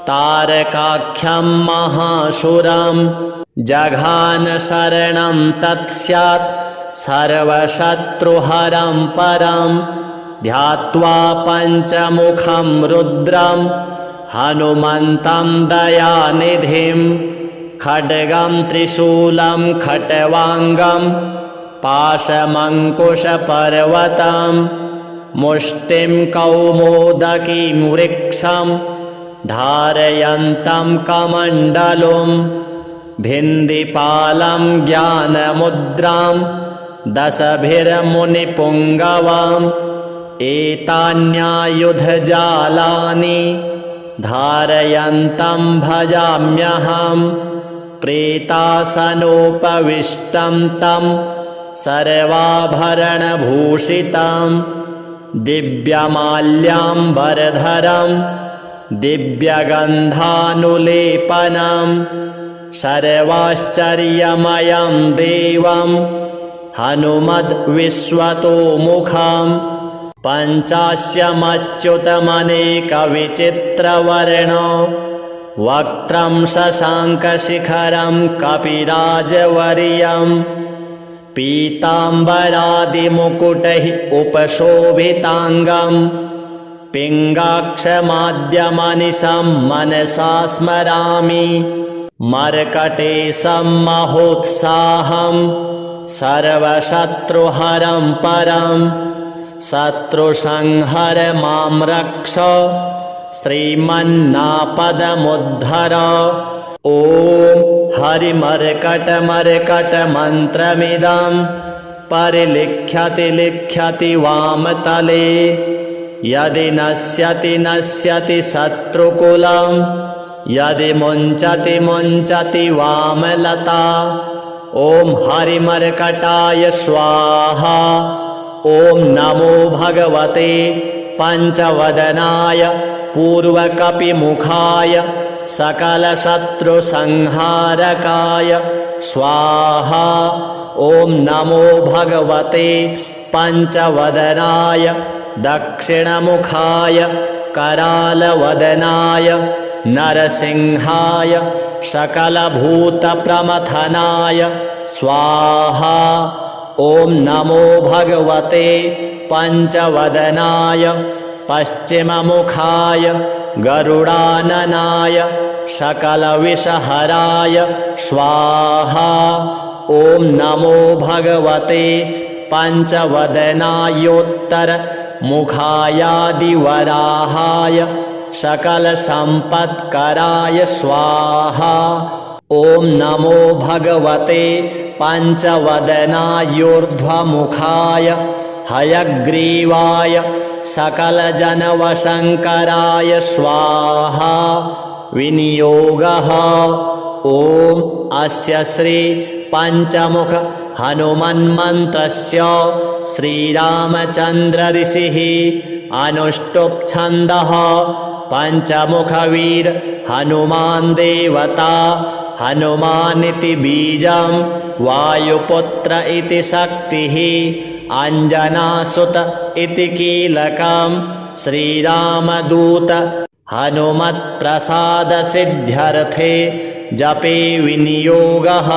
तारकाख्यं महाशुरं जघान शरणं तत्स्यात् सर्वशत्रुहरं परं ध्यात्वा पञ्चमुखं रुद्रं हनुमन्तं दयानिधिं खड्गं त्रिशूलं खट्वाङ्गं पाशमङ्कुशपर्वतं मुष्टिं कौमोदकीं वृक्षं धारयन्तं कमण्डलुं भिन्दिपालं ज्ञानमुद्रां दशभिर्मुनिपुङ्गवाम् एतान्यायुधजालानि धारयन्तं भजाम्यहं प्रेतासनोपविष्टं तं सर्वाभरणभूषितं दिव्यमाल्याम्बरधरं दिव्यगन्धानुलेपनं सर्वाश्चर्यमयं देवं हनुमद्विश्वतोमुखं पञ्चास्यमच्युतमनेकविचित्रवर्ण वक्त्रं शशाङ्कशिखरं कपिराजवर्यं पीताम्बरादिमुकुटैः उपशोभिताङ्गं पिङ्गाक्षमाद्यमनिशं मनसा स्मरामि मर्कटेशं महोत्साहं सर्वशत्रुहरं परं शत्रुसंहर मां रक्ष श्रीमन्नापदमुद्धर ॐ हरिमर्कटमर्कटमन्त्रमिदं परिलिख्यति लिख्यति वामतले यदि नश्यति शत्रुकुलं यदि मुञ्चति मुञ्चति वामलता ॐ हरिमर्कटाय स्वाहा ॐ नमो भगवते पञ्चवदनाय पूर्वकपिमुखाय सकलशत्रुसंहारकाय स्वाहा ॐ नमो भगवते पञ्चवदनाय दक्षिणमुखाय करालवदनाय नरसिंहाय सकलभूतप्रमथनाय स्वाहा ॐ नमो भगवते पञ्चवदनाय पश्चिममुखाय गरुडाननाय सकलविषहराय स्वाहा ॐ नमो भगवते पञ्चवदनायोत्तरमुखायादिवराहाय सकलसम्पत्कराय स्वाहा ॐ नमो भगवते पञ्चवदनायोर्ध्वमुखाय हयग्रीवाय सकलजनवशङ्कराय स्वाहा विनियोगः ॐ अस्य श्री पञ्चमुख हनुमन्मन्त्रस्य श्रीरामचन्द्र ऋषिः अनुष्टुप् छन्दः पञ्चमुखवीर हनुमान् देवता हनुमानिति बीजं वायुपुत्र इति शक्तिः अञ्जनासुत इति कीलकं श्रीरामदूत हनुमत्प्रसादसिद्ध्यर्थे जपे विनियोगः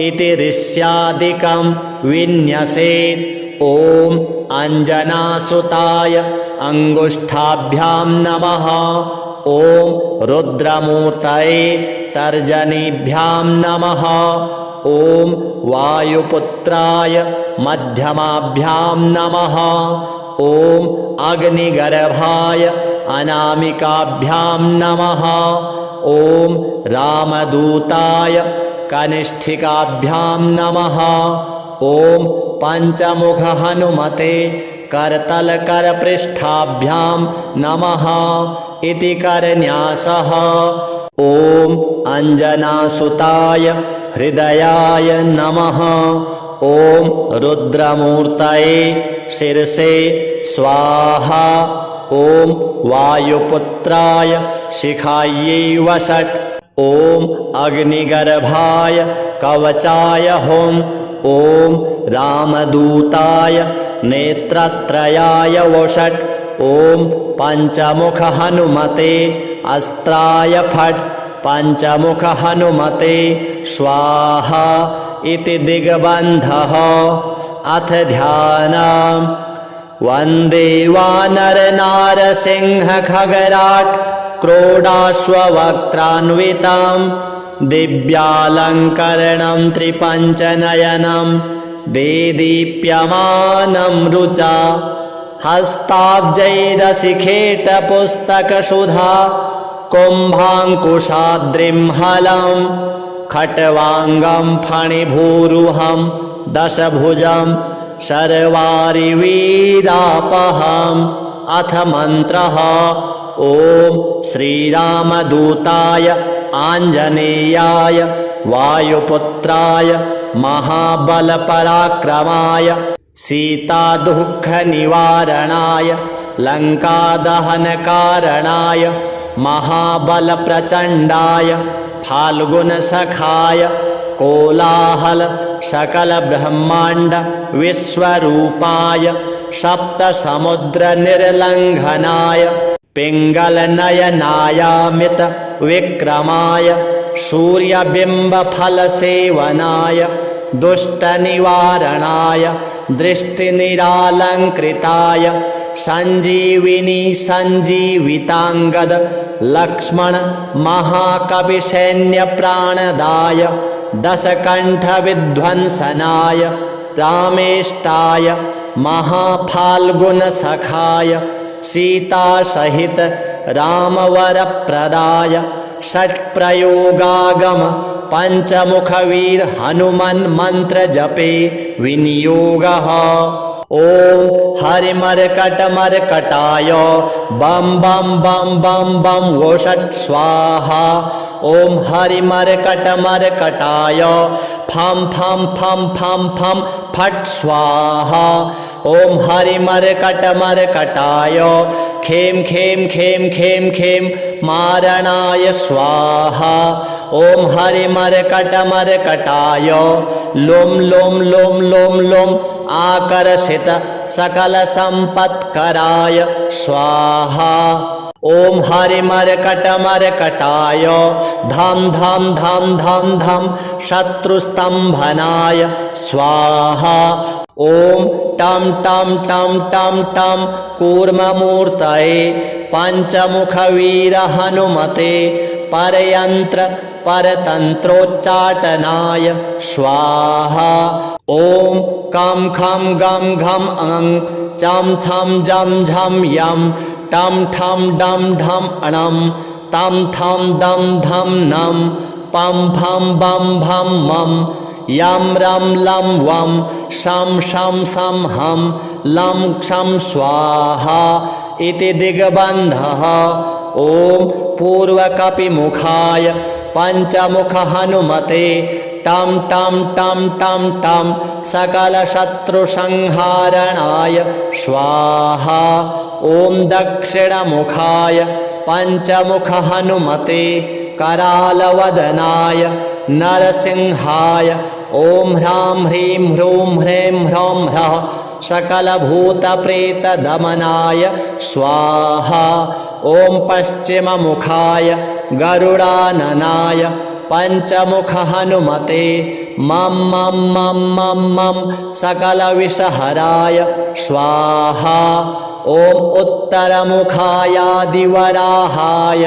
इति ऋष्यादिकं विन्यसेत् ॐ अञ्जनासुताय अङ्गुष्ठाभ्यां नमः ॐ रुद्रमूर्तये तर्जनीभ्यां नमः ॐ वायुपुत्राय मध्यमाभ्यां नमः ॐ अग्निगर्भाय अनामिकाभ्यां नमः ॐ रामदूताय कनिष्ठिकाभ्यां नमः ॐ पञ्चमुख हनुमते करतलकरपृष्ठाभ्यां नमः इति करन्यासः ॐ अञ्जनासुताय हृदयाय नमः ॐ रुद्रमूर्तये शिरसे स्वाहा ॐ वायुपुत्राय शिखायै वषट् ॐ अग्निगर्भाय कवचाय हुं ॐ रामदूताय नेत्रत्रयाय वषट् ॐ पञ्चमुख हनुमते अस्त्राय फट् पञ्चमुख हनुमते स्वाहा इति दिग्बन्धः अथ ध्यानम् वन्दे वानरनारसिंहखगराट् क्रोडाश्ववक्त्रान्वितं दिव्यालङ्करणं त्रिपञ्चनयनं देदीप्यमानं रुचा हस्ताब्जैरशिखेटपुस्तकसुधा कुम्भाङ्कुशाद्रिं हलं खट्वाङ्गं फणिभूरुहं दशभुजं शर्वारिवीरापहम् अथ मन्त्रः ॐ श्रीरामदूताय आञ्जनेयाय वायुपुत्राय महाबलपराक्रमाय सीतादुःखनिवारणाय लङ्कादहनकारणाय महाबलप्रचण्डाय फाल्गुनसखाय कोलाहल सकलब्रह्माण्ड विश्वरूपाय सप्तसमुद्रनिर्लङ्घनाय पिङ्गलनयनायामित विक्रमाय सूर्यबिम्बफलसेवनाय दुष्टनिवारणाय दृष्टिनिरालङ्कृताय सञ्जीविनी सञ्जीविताङ्गद लक्ष्मण महाकविसैन्यप्राणदाय दशकण्ठविध्वंसनाय रामेष्टाय महाफाल्गुनसखाय सीतासहित रामवरप्रदाय षट्प्रयोगागम पञ्चमुखवीर हनुमन् मन्त्र जपे विनियोगः। ॐ हरिमर्कटमर्कटाय बम बम बम बम बम वोषट् स्वाहा। ॐ हरिमर्कटमर्कटाय फं फं फं फं फं फट् स्वाहा। ॐ हरिमर्कटमर्कटाय खें खें खें खें खें मारणाय स्वाहा। ॐ हरिमर्कटमर्कटाय लों लों लों लों लों आकर्षित सकलसम्पत्कराय स्वाहा। ॐ हरिमर्कटमर्कटाय धं धं धं धं धं शत्रुस्तम्भनाय स्वाहा। ॐ टं टं टं टं टं कूर्ममूर्तये पञ्चमुखवीर हनुमते परयन्त्र परतन्त्रोच्चाटनाय स्वाहा। ॐ कं खं गं घं अं चं छं जं झं यं टं ठं डं ढं अणं तं थं दं धं नं पं फं बं भं मं यं रं लं वं शं शं सं हं लं क्षं स्वाहा इति दिग्बन्धः। ॐ पूर्वकपिमुखाय पञ्चमुख हनुमते टं टं टं टं टं सकलशत्रुसंहारणाय स्वाहा। ॐ दक्षिणमुखाय पञ्चमुख हनुमते करालवदनाय नरसिंहाय ॐ ह्रां ह्रीं ह्रूं ह्रैं ह्रौं ह्रः सकलभूतप्रेतदमनाय स्वाहा। ॐ पश्चिममुखाय गरुडाननाय पञ्चमुख हनुमते मं मं मं मं मं सकलविषहराय स्वाहा। ॐ उत्तरमुखायादिवराहाय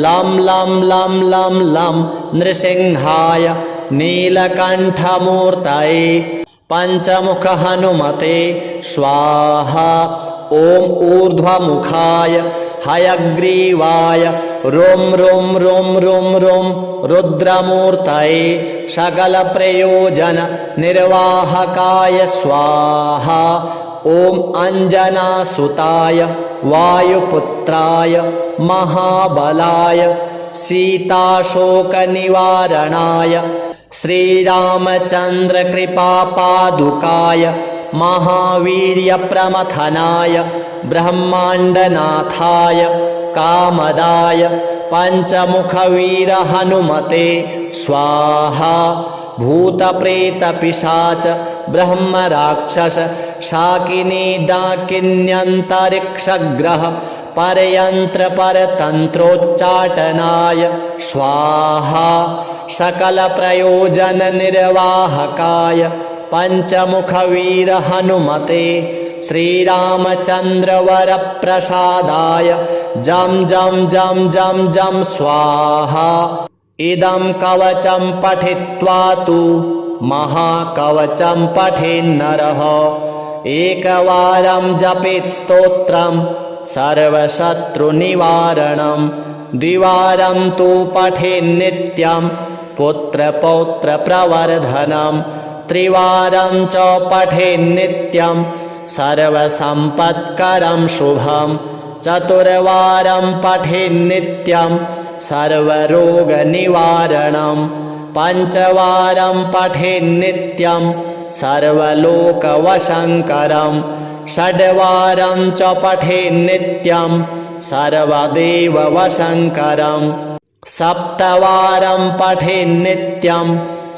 लं लं लं लं लं नृसिंहाय नीलकण्ठमूर्तये पञ्चमुख हनुमते स्वाहा। ॐ ऊर्ध्वमुखाय हयग्रीवाय रों रों रों रों रों रुद्रमूर्तये सकलप्रयोजन निर्वाहकाय स्वाहा। ॐ अञ्जनासुताय वायुपुत्राय महाबलाय सीताशोकनिवारणाय श्रीरामचन्द्रकृपापादुकाय महावीर्यप्रमथनाय ब्रह्माण्डनाथाय कामदाय पञ्चमुखवीर हनुमते स्वाहा। भूतप्रेतपिशाच ब्रह्मराक्षस शाकिनी डाकिन्यन्तरिक्षग्रह परयन्त्र परतन्त्रोच्चाटनाय स्वाहा। सकलप्रयोजन निर्वाहकाय पञ्चमुखवीर हनुमते श्रीरामचन्द्रवरप्रसादाय जं जं जं जं जं स्वाहा। इदं कवचं पठित्वा तु महाकवचं पठेन्नरः एकवारं जपेत् स्तोत्रं सर्वशत्रुनिवारणं द्विवारं तु पठेन्नित्यं पुत्रपौत्रप्रवर्धनं त्रिवारं च पठेन्नित्यं सर्वसम्पत्करं शुभं चतुर्वारं पठेन्नित्यं सर्वरोगनिवारणं पञ्चवारं पठेन्नित्यं सर्वलोकवशङ्करं षड्वारं च पठेन्नित्यं सर्वदेववशङ्करं सप्तवारं पठेन्नित्यं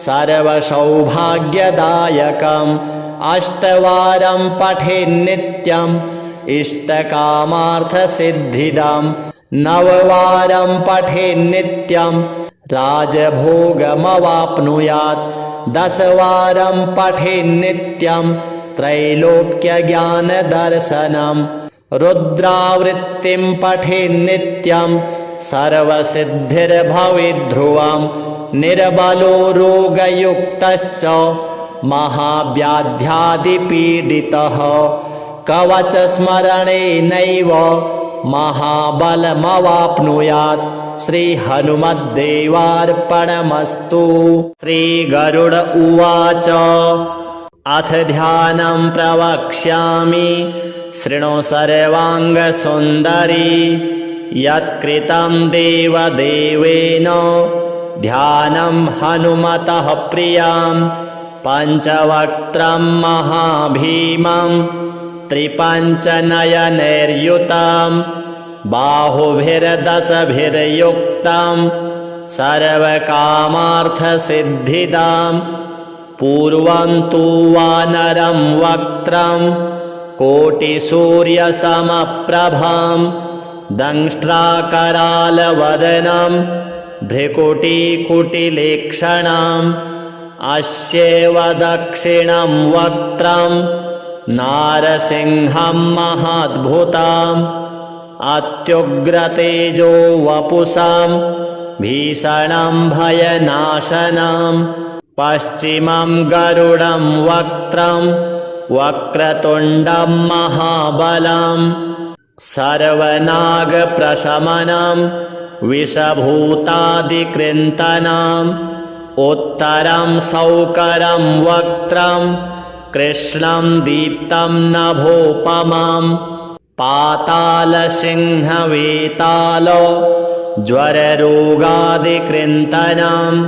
सर्वसौभाग्यदायकम् अष्टवारं पठेन्नित्यं इष्टकामार्थसिद्धिदं नववारं पठेन्नित्यं राजभोगमवाप्नुयात् दशवारं पठेन्नित्यं त्रैलोक्यज्ञानदर्शनं रुद्रावृत्तिं पठेन्नित्यं सर्वसिद्धिर्भवेद्ध्रुवं निर्बलो रोगयुक्तश्च महाव्याध्यादिपीडितः कवचस्मरणेनैव महाबलमवाप्नुयात्। श्रीहनुमद्देवार्पणमस्तु। श्रीगरुड उवाच अथ ध्यानं प्रवक्ष्यामि शृणु सर्वाङ्गसुन्दरी यत्कृतं देवदेवेन ध्यानं हनुमतः प्रियं पञ्चवक्त्रं महाभीमं त्रिपञ्चनयनैर्युतं बाहुभिर्दशभिर्युक्तं सर्वकामार्थसिद्धिदां पूर्वं तु वानरं वक्त्रं कोटिसूर्यसमप्रभां दंष्ट्राकरालवदनं भ्रिकुटिकुटिलेक्षणाम् अस्यैव दक्षिणं वक्त्रं नारसिंहं महाद्भुताम् अत्युग्रतेजो वपुषां भीषणं भयनाशनं पश्चिमं गरुडं वक्त्रं वक्रतुण्डं महाबलं सर्वनागप्रशमनं विषभूतादिकृन्तनम् उत्तरं सौकरं वक्त्रं कृष्णं दीप्तं नभोपमं पातालसिंहवेतालो ज्वररोगादिकृन्तनम्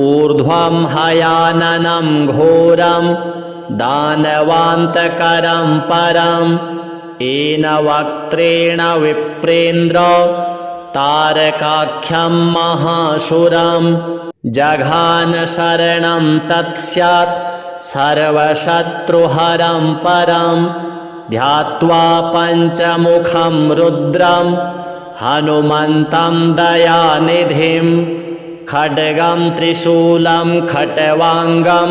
ऊर्ध्वं हयाननं घोरं दानवान्तकरं परम् येन वक्त्रेण विप्रेन्द्र तारकाख्यं महाशूरं जघान शरणं तत्स्यात् सर्वशत्रुहरं परं ध्यात्वा पञ्चमुखं रुद्रं हनुमन्तं दयानिधिं खड्गं त्रिशूलं खट्वाङ्गं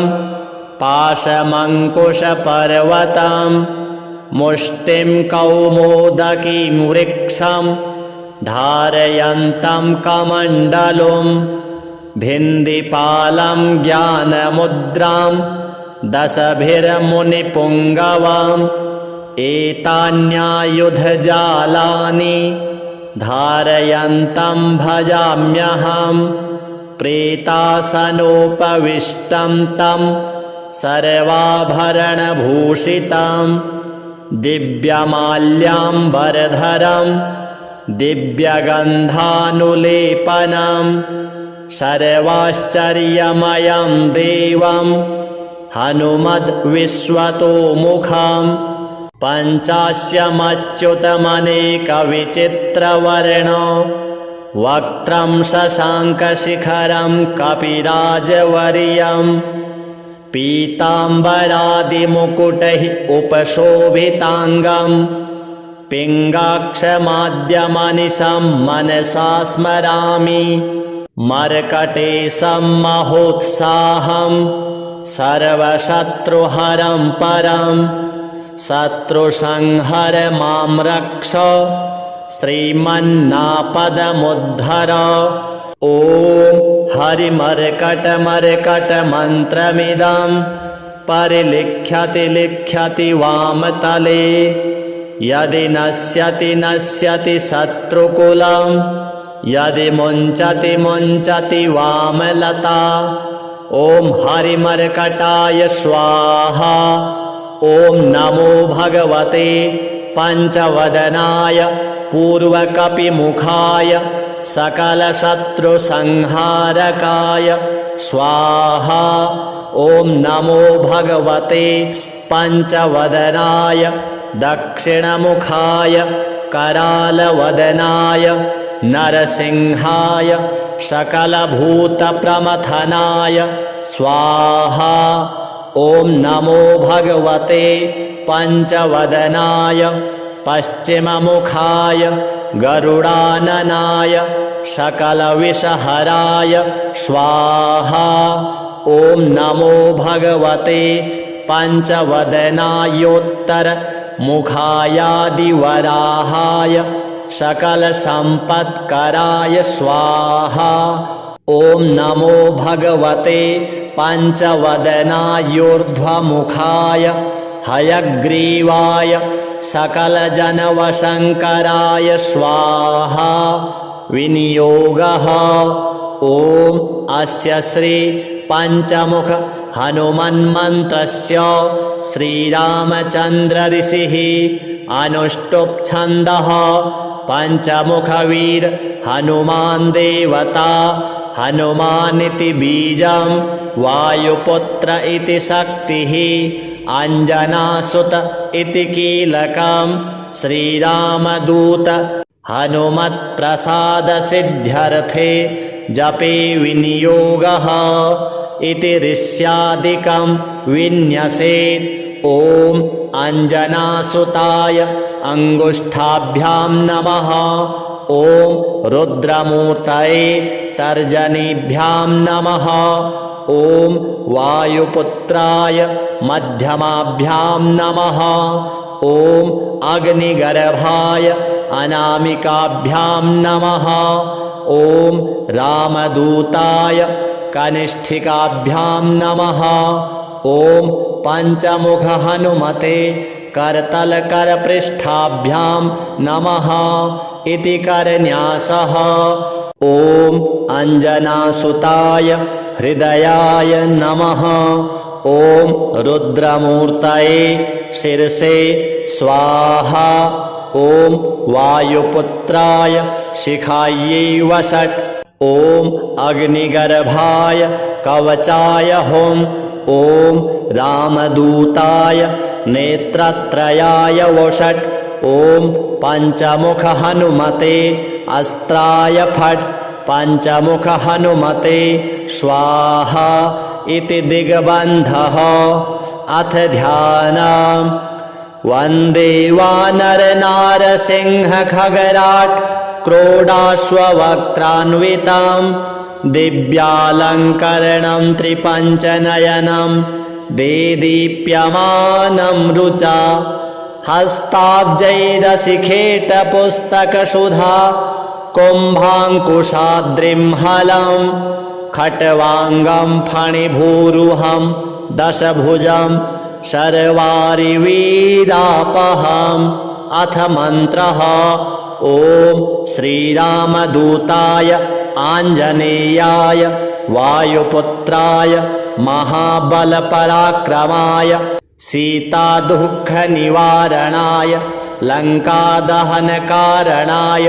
पाशमङ्कुशपर्वतं मुष्टिं कौमोदकीं वृक्षं धारयन्तं कमण्डलुं भिन्दिपालं ज्ञानमुद्रां दशभिर्मुनिपुङ्गवाम् एतान्यायुधजालानि धारयन्तं भजाम्यहं प्रेतासनोपविष्टं तं सर्वाभरणभूषितं दिव्यमाल्याम्बरधरं दिव्यगन्धानुलेपनं सर्वाश्चर्यमयं देवं हनुमद्विश्वतोमुखं पञ्चास्यमच्युतमनेकविचित्रवर्णो वक्त्रं शशाङ्कशिखरं कपिराजवर्यं पीताम्बरादिमुकुटैः उपशोभिताङ्गं पिङ्गाक्षमाद्यमनिशं मनसा स्मरामि मर्कटेशं महोत्साहं सर्वशत्रुहरं परं शत्रुसंहर मां रक्ष श्रीमन्नापदमुद्धर। ॐ हरिमर्कटमर्कटमन्त्रमिदं परिलिख्यति लिख्यति वामतले यदि नश्यति नश्यति शत्रुकुलं यदि मुञ्चति मुञ्चति वामलता। ॐ हरिमर्कटाय स्वाहा। ॐ नमो भगवते पञ्चवदनाय पूर्वकपिमुखाय सकलशत्रुसंहारकाय स्वाहा। ॐ नमो भगवते पञ्चवदनाय दक्षिणमुखाय करालवदनाय नरसिंहाय सकलभूतप्रमथनाय स्वाहा। ॐ नमो भगवते पञ्चवदनाय पश्चिममुखाय गरुडाननाय सकलविषहराय स्वाहा। ॐ नमो भगवते पञ्चवदनायोत्तरमुखायादिवराहाय सकलसम्पत्कराय स्वाहा। ॐ नमो भगवते पञ्चवदनायोर्ध्वमुखाय हयग्रीवाय सकलजनवशङ्कराय स्वाहा विनियोगः। ॐ अस्य श्री पञ्चमुख हनुमन्मन्त्रस्य श्रीरामचन्द्र ऋषिः अनुष्टुप् छन्दः पञ्चमुखवीर हनुमान् देवता हनुमानिति बीजं वायुपुत्र इति शक्तिः अंजनासुत इति कीलकं श्रीरामदूत हनुमत्प्रसादसिद्ध्यर्थे जपे विनियोगः इति ऋष्यादिकं विन्यसेत्। ॐ अंजनासुताय अंगुष्ठाभ्यां नमः। ॐ रुद्रमूर्तये तर्जनीभ्यां नमः। ॐ वायुपुत्राय मध्यमाभ्यां नमः। ॐ अग्निगर्भाय अनामिकाभ्यां नमः। ॐ रामदूताय कनिष्ठिकाभ्यां नमः। ॐ पञ्चमुख हनुमते करतलकरपृष्ठाभ्यां नमः इति करन्यासः। ॐ अंजनासुताय हृदयाय नमः। ॐ रुद्रमूर्तये शिरसे स्वाहा। ॐ वायुपुत्राय शिखायै वषट्। ॐ अग्निगर्भाय कवचाय हुं। ॐ रामदूताय नेत्रत्रयाय वषट्। ॐ पञ्चमुख हनुमते अस्त्राय फट्। पञ्चमुख हनुमते स्वाहा इति दिग्बन्धः। अथ ध्यानम्। वन्दे वानरनारसिंह खगराट् क्रोडाश्ववक्त्रान्वितं दिव्यालङ्करणं त्रिपञ्चनयनं देदीप्यमानं रुचा हस्ताब्जैरशिखेटपुस्तकसुधा कुम्भाङ्कुशाद्रिं हलं खट्वाङ्गं फणिभूरुहं दशभुजं शर्वारिवीरापहम्। अथ मन्त्रः। ॐ श्रीरामदूताय आञ्जनेयाय वायुपुत्राय महाबलपराक्रमाय सीतादुःखनिवारणाय लङ्कादहनकारणाय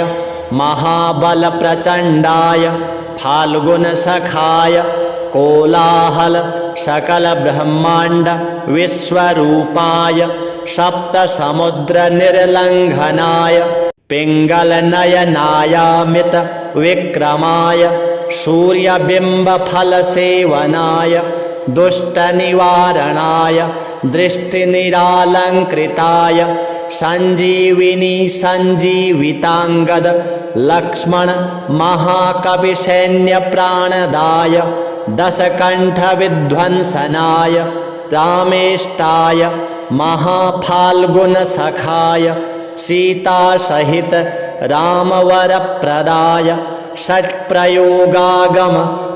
महाबलप्रचण्डाय फाल्गुनसखाय कोलाहल सकलब्रह्माण्ड विश्वरूपाय सप्तसमुद्रनिर्लङ्घनाय पिङ्गलनयनायामित विक्रमाय सूर्यबिम्बफलसेवनाय दुष्टनिवारणाय दृष्टिनिरालङ्कृताय सञ्जीविनी सञ्जीविताङ्गद लक्ष्मण महाकविसैन्यप्राणदाय दशकण्ठविध्वंसनाय रामेष्टाय महाफाल्गुनसखाय सीतासहित रामवरप्रदाय षट्प्रयोगागम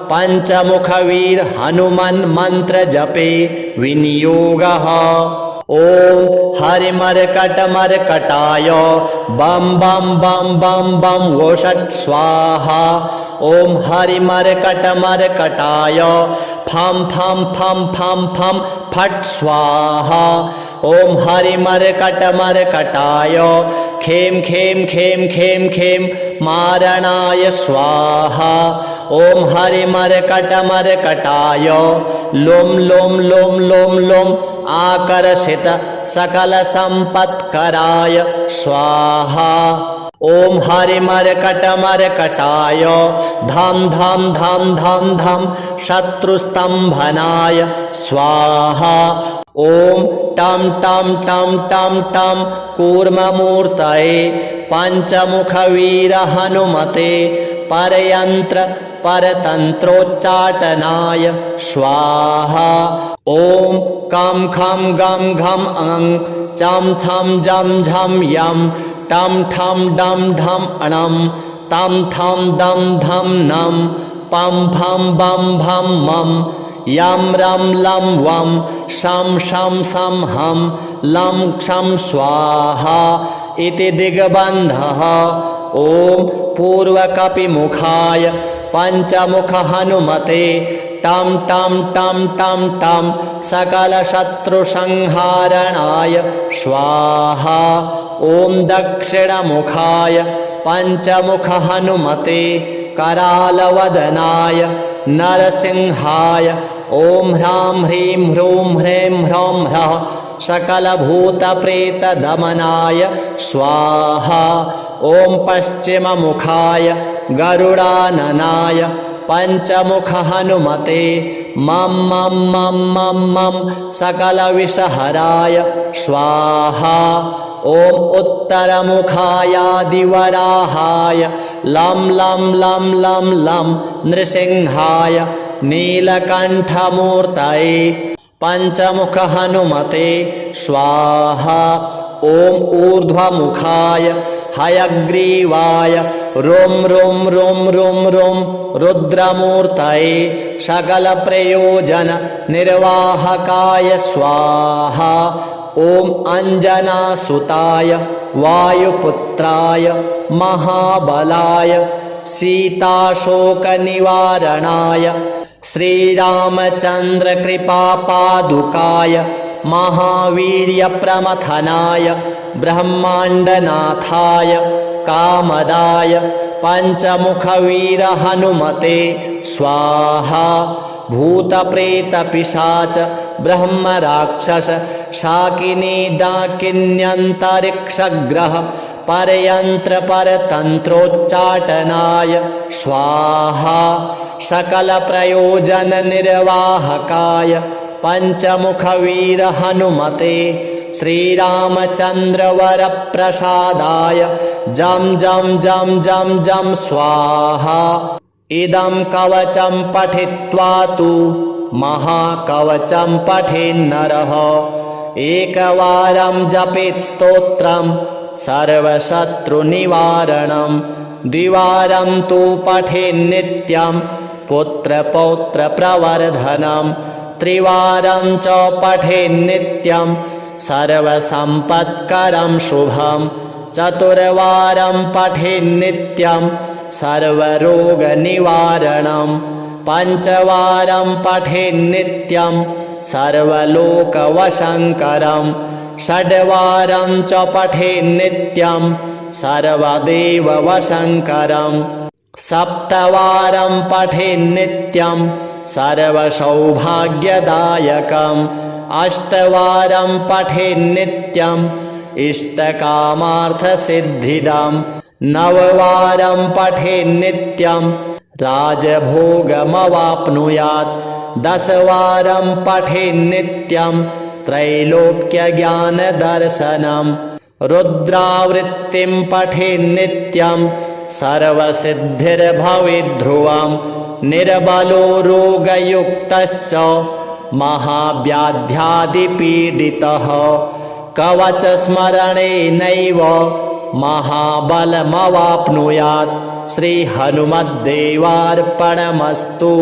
पञ्चमुखवीर हनुमन् मंत्र जपे विनियोगः। ॐ हरिमर्कटमर्कटाय बम बम बम बम बम वोषट् स्वाहा। ॐ हरिमर्कटमर्कटाय फम फम फम फम फम फट् स्वाहा। ॐ हरिमर्कटमर्कटाय खेम खेम खेम खेम खेम मारणाय स्वाहा। ॐ हरिमर्कटमर्कटाय लोम लोम लोम लोम लोम आकर्षित सकलसम्पत्कराय स्वाहा। ॐ हरिमर्कटमर्कटाय धम धम धम धम धम शत्रुस्तम्भनाय स्वाहा। ॐ टम टम टम टम टम कूर्ममूर्तये पञ्चमुखवीर हनुमते परयन्त्र परतन्त्रोच्चाटनाय स्वाहा। ॐ कं खं गं घं अं चं छं जं झं यं टं ठं डं ढं अणं तं थं दं धं नं पं फं बं भं मं यं रं लं वं शं शं शं हं लं क्षं स्वाहा इति दिग्बन्धः। ॐ पूर्वकपिमुखाय पञ्चमुख हनुमते टं टं टं टं टं सकलशत्रुसंहारणाय स्वाहा। ॐ दक्षिणमुखाय पञ्चमुख हनुमते करालवदनाय नरसिंहाय ॐ ह्रां ह्रीं ह्रूं ह्रैं ह्रौं ह्रः सकलभूतप्रेतदमनाय स्वाहा। ॐ पश्चिममुखाय गरुडाननाय पञ्चमुख हनुमते मं मं मं मं मं सकलविषहराय स्वाहा। ॐ उत्तरमुखायादिवराहाय लं लं लं लं लं नृसिंहाय नीलकण्ठमूर्तये पञ्चमुख हनुमते स्वाहा। ॐ ऊर्ध्वमुखाय हयग्रीवाय रुं रुं रुं रुं रुं रुद्रमूर्तये सकलप्रयोजन निर्वाहकाय स्वाहा। ॐ अञ्जनासुताय वायुपुत्राय महाबलाय सीताशोकनिवारणाय श्रीरामचन्द्रकृपापादुकाय महावीर्यप्रमथनाय ब्रह्माण्डनाथाय कामदाय पञ्चमुखवीरहनुमते स्वाहा। भूतप्रेतपिशाच ब्रह्मराक्षस शाकिनी डाकिन्यन्तरिक्षग्रह परयन्त्रपरतन्त्रोच्चाटनाय स्वाहा। सकलप्रयोजननिर्वाहकाय पञ्चमुखवीरहनुमते श्रीरामचन्द्रवरप्रसादाय जं जं जं जं जं स्वाहा। इदं कवचं पठित्वा तु महाकवचं पठेन्नरः एकवारं जपेत् स्तोत्रं सर्वशत्रुनिवारणं द्विवारं तु पठेन्नित्यं पुत्रपौत्रप्रवर्धनं त्रिवारं च पठेन्नित्यं सर्वसम्पत्करं शुभं चतुर्वारं पठेन्नित्यं सर्वरोगनिवारणं पञ्चवारं पठेन्नित्यं सर्वलोकवशङ्करं षड्वारं च पठेन्नित्यं सर्वदेववशङ्करं सप्तवारं पठेन्नित्यं सर्वसौभाग्यदायकम् अष्टवारं पठेन्नित्यं इष्टकामार्थसिद्धिदं नववारं पठेन्नित्यं राजभोगमवाप्नुयात् दशवारं पठेन्नित्यं त्रैलोक्यज्ञानदर्शनं रुद्रावृत्तिं पठेन्नित्यं सर्वसिद्धिर्भवेद्ध्रुवं निर्बलो रोगयुक्तश्च महाव्याध्यादिपीडितः कवचस्मरणेनैव महाबलमवाप्नुयात्। श्रीहनुमद्देवार्पणमस्तु।